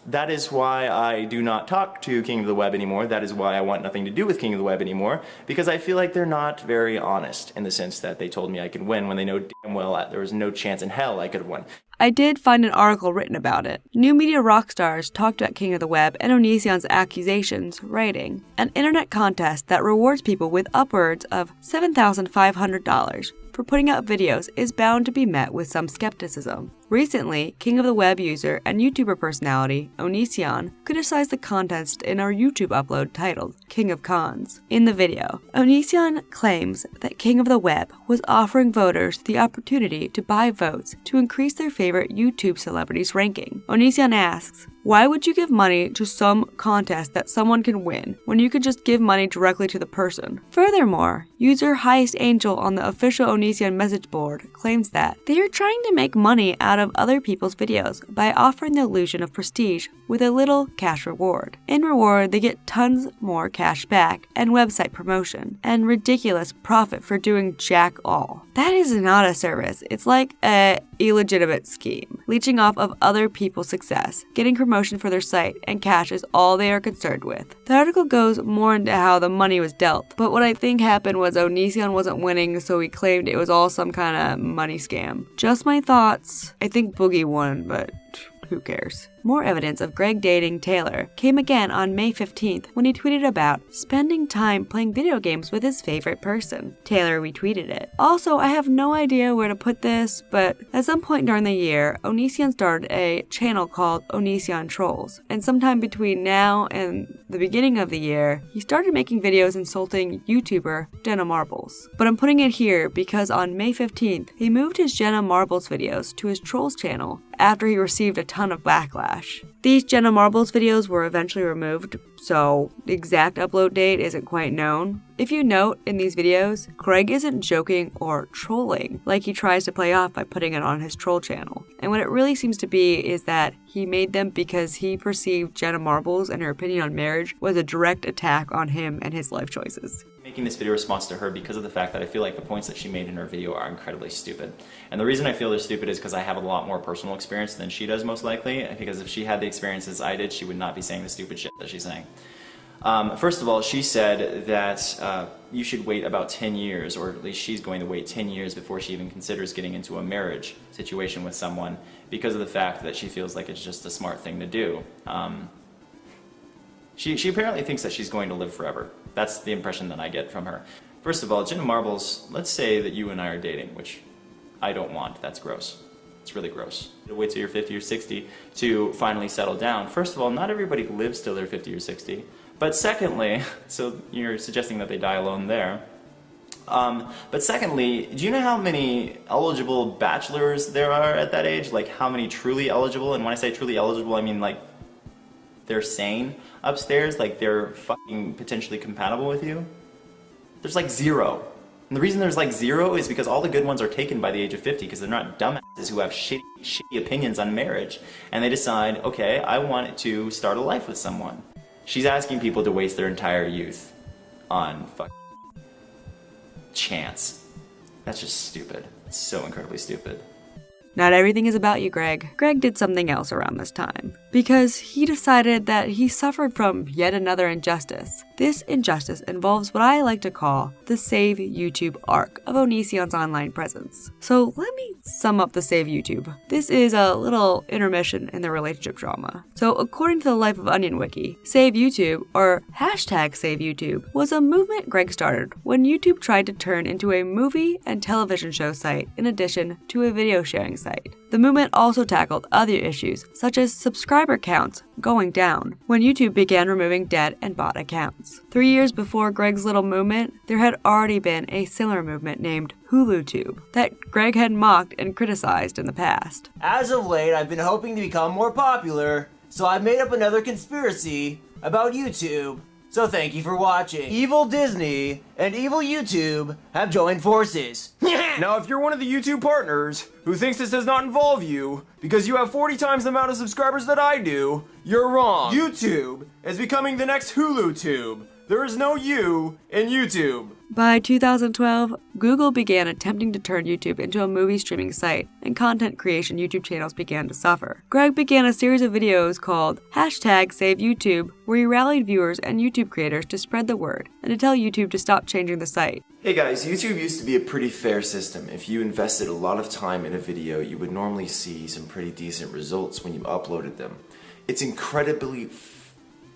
That is why I do not talk to King of the Web anymore. That is why I want nothing to do with King of the Web anymore, because I feel like they're not very honest in the sense that they told me I could win when they know damn well there was no chance in hell I could have won. I did find an article written about it. New media rock stars talked about King of the Web and Onision's accusations, writing, "An internet contest that rewards people with upwards of $7,500 for putting out videos is bound to be met with some skepticism. Recently, King of the Web user and YouTuber personality Onision criticized the contest in our YouTube upload titled King of Cons. In the video, Onision claims that King of the Web was offering voters the opportunity to buy votes to increase their favorite YouTube celebrities' ranking. Onision asks, "Why would you give money to some contest that someone can win when you could just give money directly to the person?" Furthermore, user Highest Angel on the official Onision message board claims that they are trying to make money out of other people's videos by offering the illusion of prestige with a little cash reward. In reward, they get tons more cash back and website promotion, and ridiculous profit for doing jack all. That is not a service. It's like a illegitimate scheme, leeching off of other people's success, getting promotion for their site, and cash is all they are concerned with. The article goes more into how the money was dealt, but what I think happened was Onision wasn't winning, so he claimed it was all some kind of money scam. Just my thoughts. I think Boogie won, but who cares? More evidence of Greg dating Taylor came again on May 15th when he tweeted about spending time playing video games with his favorite person. Taylor retweeted it. Also, I have no idea where to put this, but at some point during the year, Onision started a channel called Onision Trolls, and sometime between now and the beginning of the year, he started making videos insulting YouTuber Jenna Marbles. But I'm putting it here because on May 15th, he moved his Jenna Marbles videos to his Trolls channel after he received a ton of backlash. These Jenna Marbles videos were eventually removed, so the exact upload date isn't quite known. If you note in these videos, Craig isn't joking or trolling like he tries to play off by putting it on his troll channel. And what it really seems to be is that he made them because he perceived Jenna Marbles and her opinion on marriage was a direct attack on him and his life choices. Making this video response to her because of the fact that I feel like the points that she made in her video are incredibly stupid. And the reason I feel they're stupid is because I have a lot more personal experience than she does, most likely, because if she had the experiences I did, she would not be saying the stupid shit that she's saying. First of all, she said that you should wait about 10 years, or at least she's going to wait 10 years before she even considers getting into a marriage situation with someone because of the fact that she feels like it's just a smart thing to do. She apparently thinks that she's going to live forever. That's the impression that I get from her. First of all, Jenna Marbles, let's say that you and I are dating, which I don't want. That's gross. It's really gross. Wait till you're 50 or 60 to finally settle down. First of all, not everybody lives till they're 50 or 60. But secondly, so you're suggesting that they die alone there. But secondly, do you know how many eligible bachelors there are at that age? Like how many truly eligible? And when I say truly eligible, I mean like they're sane upstairs, like they're fucking potentially compatible with you. There's like 0. And the reason there's like 0 is because all the good ones are taken by the age of 50 because they're not dumbasses who have shitty opinions on marriage. And they decide, okay, I want to start a life with someone. She's asking people to waste their entire youth on fucking chance. That's just stupid. It's so incredibly stupid. Not everything is about you, Greg. Greg did something else around this time, because he decided that he suffered from yet another injustice. This injustice involves what I like to call the Save YouTube arc of Onision's online presence. So let me sum up the Save YouTube. This is a little intermission in the relationship drama. So according to the Life of Onion wiki, Save YouTube, or hashtag Save YouTube, was a movement Greg started when YouTube tried to turn into a movie and television show site in addition to a video sharing site. The movement also tackled other issues, such as subscriber counts going down, when YouTube began removing dead and bot accounts. 3 years before Greg's little movement, there had already been a similar movement named HuluTube that Greg had mocked and criticized in the past. As of late, I've been hoping to become more popular, so I've made up another conspiracy about YouTube. So thank you for watching. Evil Disney and evil YouTube have joined forces. Now, if you're one of the YouTube partners who thinks this does not involve you because you have 40 times the amount of subscribers that I do, you're wrong. YouTube is becoming the next HuluTube. There is no you in YouTube. By 2012, Google began attempting to turn YouTube into a movie streaming site, and content creation YouTube channels began to suffer. Greg began a series of videos called hashtag Save YouTube, where he rallied viewers and YouTube creators to spread the word and to tell YouTube to stop changing the site. Hey guys, YouTube used to be a pretty fair system. If you invested a lot of time in a video, you would normally see some pretty decent results when you uploaded them. It's incredibly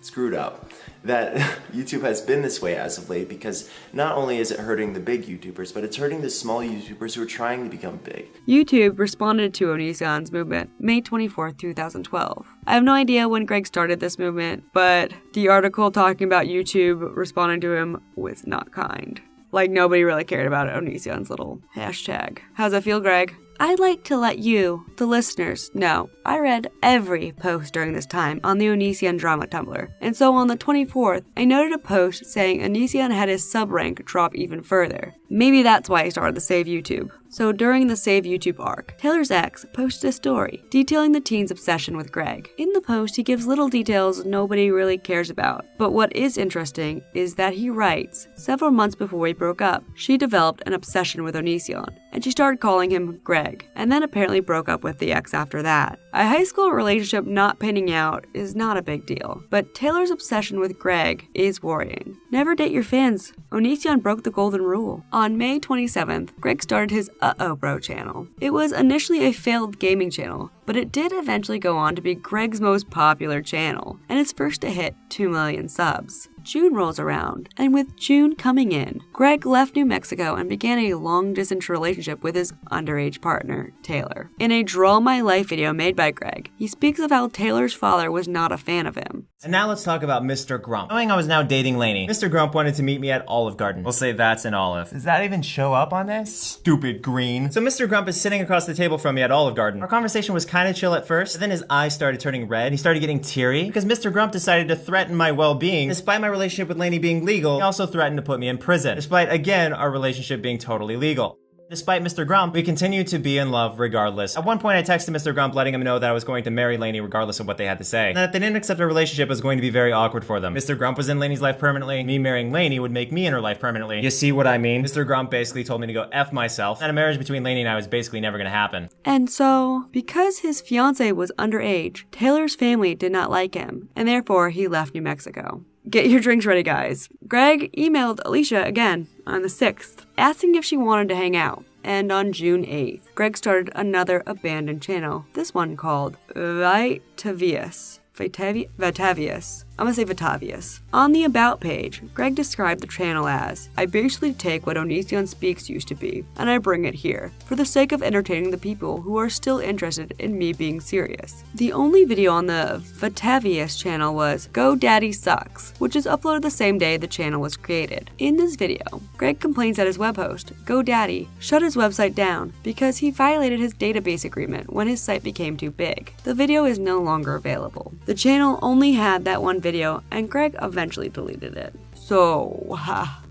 screwed up that YouTube has been this way as of late, because not only is it hurting the big YouTubers, but it's hurting the small YouTubers who are trying to become big. YouTube responded to Onision's movement May 24, 2012. I have no idea when Greg started this movement, but the article talking about YouTube responding to him was not kind. Like, nobody really cared about Onision's little hashtag. How's that feel, Greg? I'd like to let you, the listeners, know I read every post during this time on the Onision drama Tumblr, and so on the 24th, I noted a post saying Onision had his sub rank drop even further. Maybe that's why he started the Save YouTube. So during the Save YouTube arc, Taylor's ex posted a story detailing the teen's obsession with Greg. In the post, he gives little details nobody really cares about, but what is interesting is that he writes, several months before we broke up, she developed an obsession with Onision, and she started calling him Greg, and then apparently broke up with the ex after that. A high school relationship not panning out is not a big deal, but Taylor's obsession with Greg is worrying. Never date your fans. Onision broke the golden rule. On May 27th, Greg started his Uh-Oh Bro channel. It was initially a failed gaming channel, but it did eventually go on to be Greg's most popular channel, and its first to hit 2 million subs. June rolls around, and with June coming in, Greg left New Mexico and began a long-distance relationship with his underage partner, Taylor. In a Draw My Life video made by Greg, he speaks of how Taylor's father was not a fan of him. And now let's talk about Mr. Grump. Knowing I was now dating Lainey, Mr. Grump wanted to meet me at Olive Garden. We'll say that's an olive. Does that even show up on this? Stupid green. So Mr. Grump is sitting across the table from me at Olive Garden. Our conversation was kind of chill at first, but then his eyes started turning red. He started getting teary because Mr. Grump decided to threaten my well-being. Despite my relationship with Lainey being legal, he also threatened to put me in prison, despite, again, our relationship being totally legal. Despite Mr. Grump, we continued to be in love regardless. At one point, I texted Mr. Grump letting him know that I was going to marry Lainey regardless of what they had to say, and that if they didn't accept our relationship, it was going to be very awkward for them. Mr. Grump was in Lainey's life permanently. Me marrying Lainey would make me in her life permanently. You see what I mean? Mr. Grump basically told me to go F myself, and a marriage between Lainey and I was basically never gonna happen. And so, because his fiancée was underage, Taylor's family did not like him, and therefore he left New Mexico. Get your drinks ready, guys. Greg emailed Alicia again on the 6th, asking if she wanted to hang out. And on June 8th, Greg started another abandoned channel, this one called Vitavius. I'm gonna say Vitavius. On the About page, Greg described the channel as, I basically take what Onision Speaks used to be, and I bring it here, for the sake of entertaining the people who are still interested in me being serious. The only video on the Vitavius channel was Go Daddy Sucks, which is uploaded the same day the channel was created. In this video, Greg complains that his web host, GoDaddy, shut his website down because he violated his database agreement when his site became too big. The video is no longer available. The channel only had that one video, and Greg eventually deleted it. So,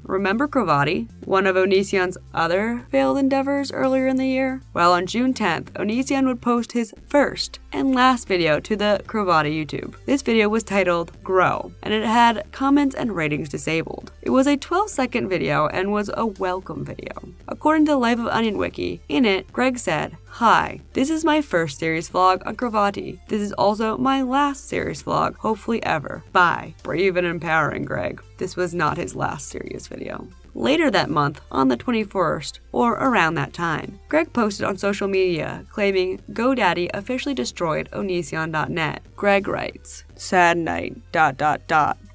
remember Cravati, one of Onision's other failed endeavors earlier in the year? Well, on June 10th, Onision would post his first and last video to the Cravati YouTube. This video was titled Grow, and it had comments and ratings disabled. It was a 12-second video and was a welcome video. According to the Life of Onion wiki, in it, Greg said, Hi, this is my first series vlog on Cravati. This is also my last series vlog, hopefully ever. Bye. Brave and empowering, Greg. This was not his last serious video. Later that month, on the 21st, or around that time, Greg posted on social media claiming GoDaddy officially destroyed Onision.net. Greg writes, Sad night, ...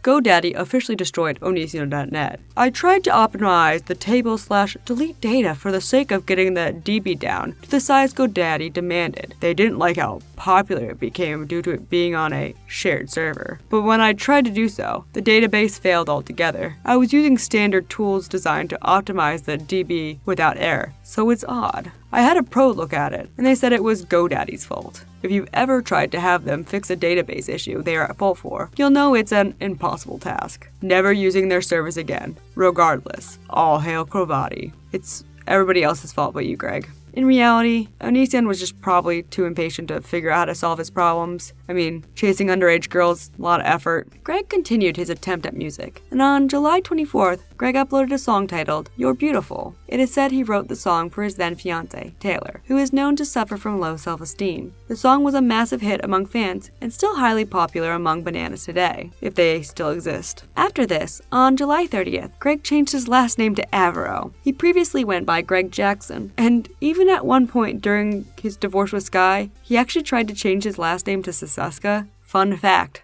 GoDaddy officially destroyed Onision.net. I tried to optimize the table/delete data for the sake of getting the DB down to the size GoDaddy demanded. They didn't like how popular it became due to it being on a shared server. But when I tried to do so, the database failed altogether. I was using standard tools designed to optimize the DB without error, so it's odd. I had a pro look at it, and they said it was GoDaddy's fault. If you've ever tried to have them fix a database issue they are at fault for, you'll know it's an impossible task. Never using their service again. Regardless, all hail Cravati. It's everybody else's fault but you, Greg. In reality, Onision was just probably too impatient to figure out how to solve his problems. I mean, chasing underage girls, a lot of effort. Greg continued his attempt at music, and on July 24th, Greg uploaded a song titled, You're Beautiful. It is said he wrote the song for his then fiancée, Taylor, who is known to suffer from low self-esteem. The song was a massive hit among fans, and still highly popular among bananas today, if they still exist. After this, on July 30th, Greg changed his last name to Avero. He previously went by Greg Jackson, and even at one point during his divorce with Sky, he actually tried to change his last name to Seseska. Fun fact.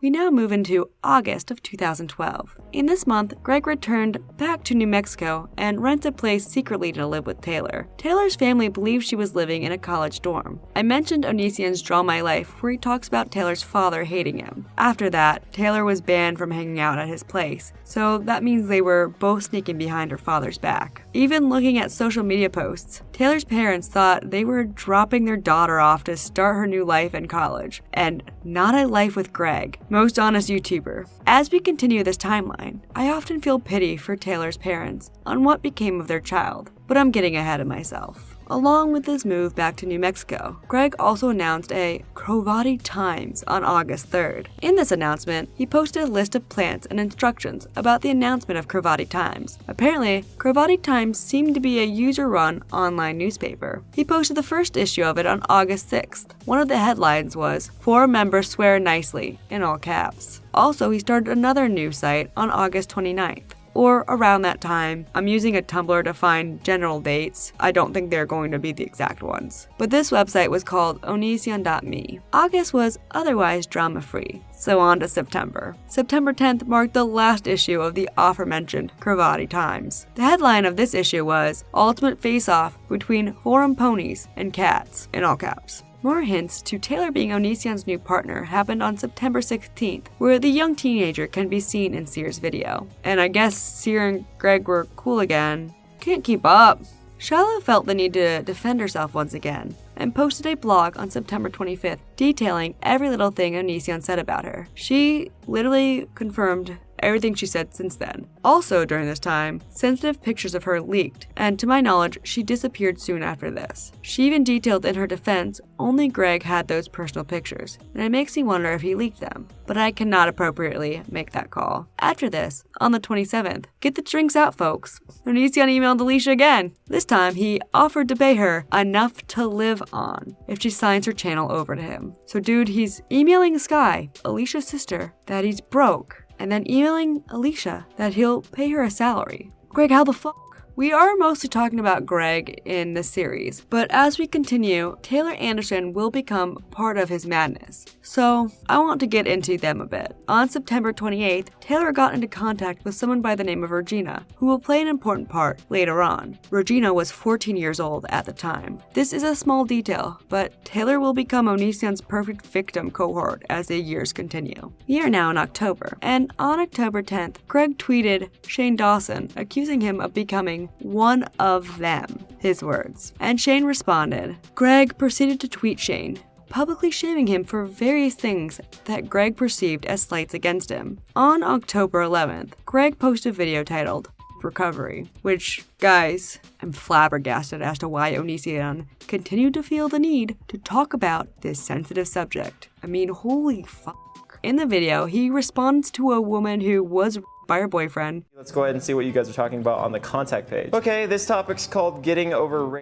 We now move into August of 2012. In this month, Greg returned back to New Mexico and rents a place secretly to live with Taylor. Taylor's family believes she was living in a college dorm. I mentioned Onision's Draw My Life, where he talks about Taylor's father hating him. After that, Taylor was banned from hanging out at his place, so that means they were both sneaking behind her father's back. Even looking at social media posts, Taylor's parents thought they were dropping their daughter off to start her new life in college, and not a life with Greg, most honest YouTuber. As we continue this timeline, I often feel pity for Taylor's parents on what became of their child, but I'm getting ahead of myself. Along with his move back to New Mexico, Greg also announced a Crovati Times on August 3rd. In this announcement, he posted a list of plans and instructions about the announcement of Crovati Times. Apparently, Crovati Times seemed to be a user-run online newspaper. He posted the first issue of it on August 6th. One of the headlines was, "4 members swear nicely," in all caps. Also, he started another news site on August 29th. Or around that time. I'm using a Tumblr to find general dates. I don't think they're going to be the exact ones. But this website was called onision.me. August was otherwise drama-free. So on to September. September 10th marked the last issue of the aforementioned Crovati Times. The headline of this issue was Ultimate Face-Off Between Forum Ponies and Cats, in all caps. More hints to Taylor being Onision's new partner happened on September 16th, where the young teenager can be seen in Sear's video. And I guess Sear and Greg were cool again. Can't keep up. Shiloh felt the need to defend herself once again, and posted a blog on September 25th detailing every little thing Onision said about her. She literally confirmed everything she said since then. Also during this time, sensitive pictures of her leaked, and to my knowledge, she disappeared soon after this. She even detailed in her defense only Greg had those personal pictures, and it makes me wonder if he leaked them, but I cannot appropriately make that call. After this, on the 27th, get the drinks out folks. Onision emailed Alicia again. This time, he offered to pay her enough to live on if she signs her channel over to him. So dude, he's emailing Sky, Alicia's sister, that he's broke, and then emailing Alicia that he'll pay her a salary. Greg, how the fuck? We are mostly talking about Greg in this series, but as we continue, Taylor Anderson will become part of his madness. So, I want to get into them a bit. On September 28th, Taylor got into contact with someone by the name of Regina, who will play an important part later on. Regina was 14 years old at the time. This is a small detail, but Taylor will become Onision's perfect victim cohort as the years continue. We are now in October, and on October 10th, Greg tweeted Shane Dawson, accusing him of becoming one of them, his words. And Shane responded. Greg proceeded to tweet Shane, publicly shaming him for various things that Greg perceived as slights against him. On October 11th, Greg posted a video titled Recovery, which, guys, I'm flabbergasted as to why Onision continued to feel the need to talk about this sensitive subject. I mean, holy fuck. In the video, he responds to a woman who was by her boyfriend. Let's go ahead and see what you guys are talking about on the contact page. Okay, this topic's called getting over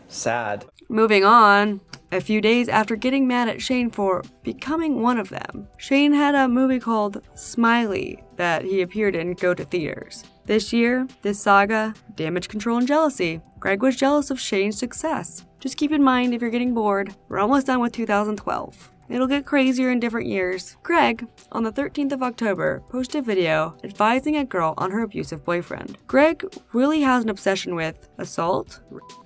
sad. Moving on, a few days after getting mad at Shane for becoming one of them, Shane had a movie called Smiley that he appeared in go to theaters. This year, this saga, damage control and jealousy. Greg was jealous of Shane's success. Just keep in mind if you're getting bored, we're almost done with 2012. It'll get crazier in different years. Greg, on the 13th of October, posted a video advising a girl on her abusive boyfriend. Greg really has an obsession with assault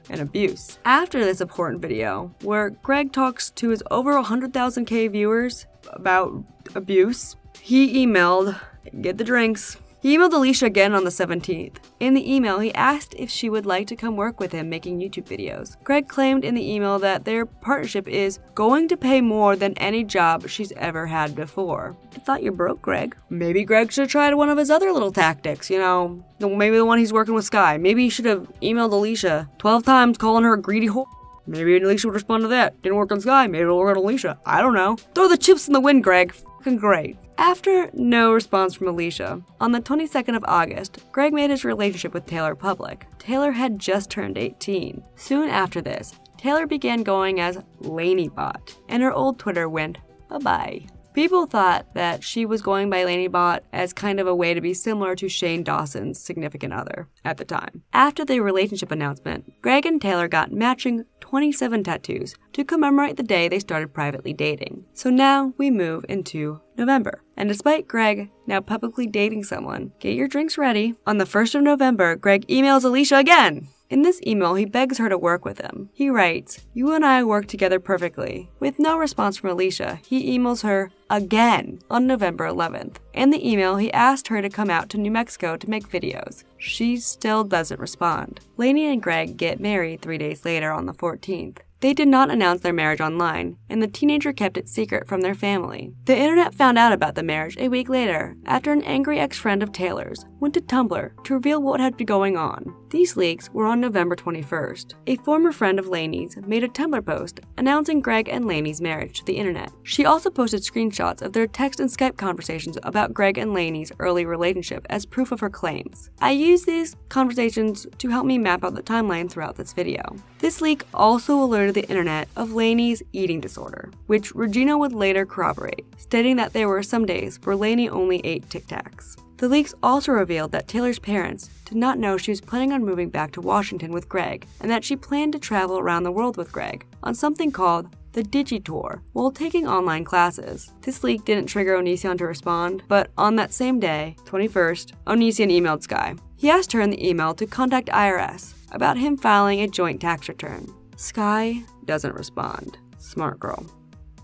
and abuse. After this important video, where Greg talks to his over 100,000K viewers about abuse, he emailed, get the drinks. He emailed Alicia again on the 17th. In the email, he asked if she would like to come work with him making YouTube videos. Greg claimed in the email that their partnership is going to pay more than any job she's ever had before. I thought you broke, Greg. Maybe Greg should have tried one of his other little tactics, you know, maybe the one he's working with Sky. Maybe he should have emailed Alicia 12 times calling her a greedy whore. Maybe Alicia would respond to that. Didn't work on Sky, maybe it'll work on Alicia. I don't know. Throw the chips in the wind, Greg. Fucking great. After no response from Alicia, on the 22nd of August, Greg made his relationship with Taylor public. Taylor had just turned 18. Soon after this, Taylor began going as LaneyBot, and her old Twitter went bye-bye. People thought that she was going by LaineyBot as kind of a way to be similar to Shane Dawson's significant other at the time. After the relationship announcement, Greg and Taylor got matching 27 tattoos to commemorate the day they started privately dating. So now we move into November. And despite Greg now publicly dating someone, get your drinks ready. On the 1st of November, Greg emails Alicia again. In this email, he begs her to work with him. He writes, "You and I work together perfectly." With no response from Alicia, he emails her again on November 11th. In the email, he asked her to come out to New Mexico to make videos. She still doesn't respond. Lainey and Greg get married 3 days later on the 14th. They did not announce their marriage online, and the teenager kept it secret from their family. The internet found out about the marriage a week later, after an angry ex-friend of Taylor's went to Tumblr to reveal what had been going on. These leaks were on November 21st. A former friend of Lainey's made a Tumblr post announcing Greg and Lainey's marriage to the internet. She also posted screenshots of their text and Skype conversations about Greg and Lainey's early relationship as proof of her claims. I used these conversations to help me map out the timeline throughout this video. This leak also alerted the internet of Lainey's eating disorder, which Regina would later corroborate, stating that there were some days where Lainey only ate Tic Tacs. The leaks also revealed that Taylor's parents did not know she was planning on moving back to Washington with Greg, and that she planned to travel around the world with Greg on something called the Digitour while taking online classes. This leak didn't trigger Onision to respond, but on that same day, 21st, Onision emailed Sky. He asked her in the email to contact IRS about him filing a joint tax return. Sky doesn't respond. Smart girl.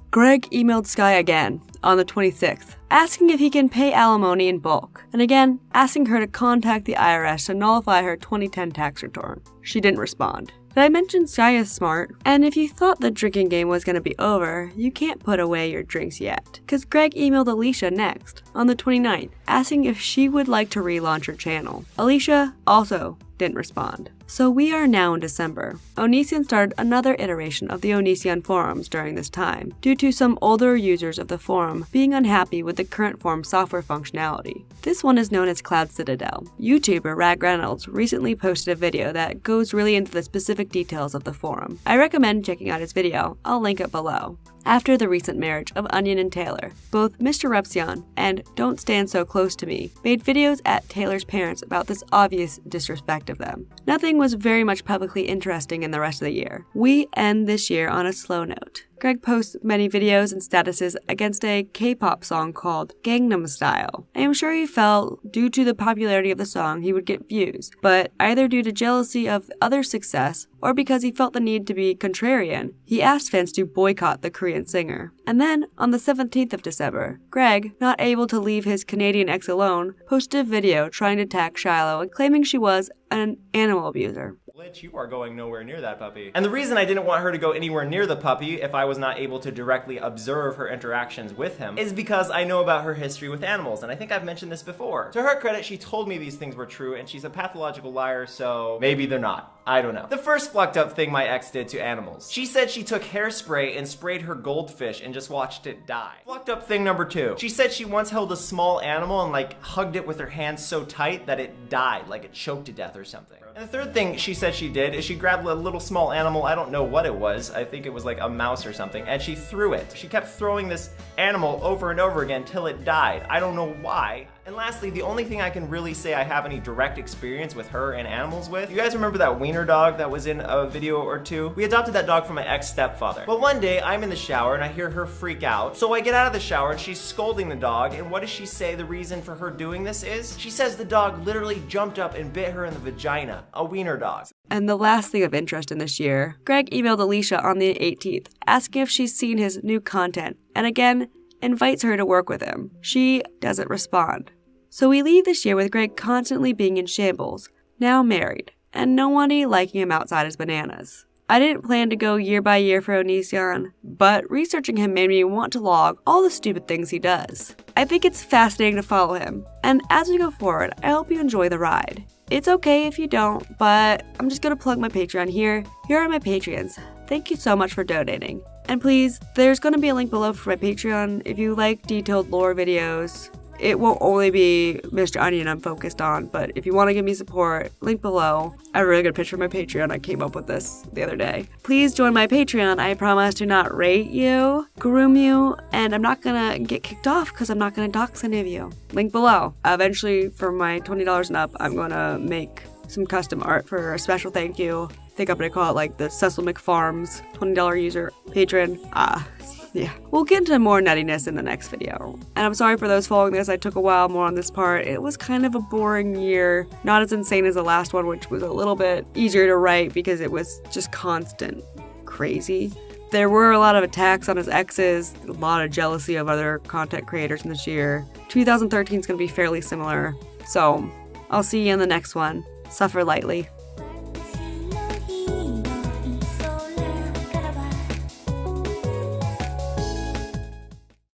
Greg emailed Sky again on the 26th, asking if he can pay alimony in bulk, and again asking her to contact the IRS to nullify her 2010 tax return. She didn't respond. Did I mention Sky is smart? And if you thought the drinking game was going to be over, you can't put away your drinks yet. Because Greg emailed Alicia next, on the 29th, asking if she would like to relaunch her channel. Alicia also didn't respond. So we are now in December. Onision started another iteration of the Onision forums during this time, due to some older users of the forum being unhappy with the current forum software functionality. This one is known as Cloud Citadel. YouTuber Rag Reynolds recently posted a video that goes really into the specific details of the forum. I recommend checking out his video, I'll link it below. After the recent marriage of Onion and Taylor, both Mr. Repsion and Don't Stand So Close to Me made videos at Taylor's parents about this obvious disrespect of them. Nothing was very much publicly interesting in the rest of the year. We end this year on a slow note. Greg posts many videos and statuses against a K-pop song called Gangnam Style. I am sure he felt due to the popularity of the song he would get views, but either due to jealousy of others' success or because he felt the need to be contrarian, he asked fans to boycott the Korean singer. And then, on the 17th of December, Greg, not able to leave his Canadian ex alone, posted a video trying to attack Shiloh and claiming she was an animal abuser. Glitch, you are going nowhere near that puppy. And the reason I didn't want her to go anywhere near the puppy if I was not able to directly observe her interactions with him is because I know about her history with animals, and I think I've mentioned this before. To her credit, she told me these things were true, and she's a pathological liar, so maybe they're not. I don't know. The first fucked up thing my ex did to animals. She said she took hairspray and sprayed her goldfish and just watched it die. Fucked up thing number 2. She said she once held a small animal and hugged it with her hands so tight that it died, like it choked to death or something. And the third thing she said she did is she grabbed a little small animal, I don't know what it was, I think it was like a mouse or something, and she threw it. She kept throwing this animal over and over again till it died. I don't know why. And lastly, the only thing I can really say I have any direct experience with her and animals with, you guys remember that wiener dog that was in a video or two? We adopted that dog from my ex-stepfather. But one day, I'm in the shower and I hear her freak out. So I get out of the shower and she's scolding the dog, and what does she say the reason for her doing this is? She says the dog literally jumped up and bit her in the vagina. A wiener dog. And the last thing of interest in this year, Greg emailed Alicia on the 18th, asking if she's seen his new content, and again, invites her to work with him. She doesn't respond. So we leave this year with Greg constantly being in shambles, now married, and nobody liking him outside his bananas. I didn't plan to go year by year for Onision, but researching him made me want to log all the stupid things he does. I think it's fascinating to follow him, and as we go forward, I hope you enjoy the ride. It's okay if you don't, but I'm just gonna plug my Patreon here. Here are my Patreons. Thank you so much for donating. And please, there's gonna be a link below for my Patreon if you like detailed lore videos. it won't only be Mr. Onion I'm focused on, but if you want to give me support, link below. I have a really good picture of my Patreon. I came up with this the other day. Please join my Patreon. I promise to not rate you, groom you, and I'm not gonna get kicked off because I'm not gonna dox any of you. Link below. Eventually, for my $20 and up, I'm gonna make some custom art for a special thank you. I think I'm gonna call it like the CECIL McFarms $20 user patron. Yeah. We'll get into more nuttiness in the next video. And I'm sorry for those following this, I took a while more on this part. It was kind of a boring year. Not as insane as the last one, which was a little bit easier to write because it was just constant crazy. There were a lot of attacks on his exes, a lot of jealousy of other content creators in this year. 2013 is gonna be fairly similar. So, I'll see you in the next one. Suffer lightly.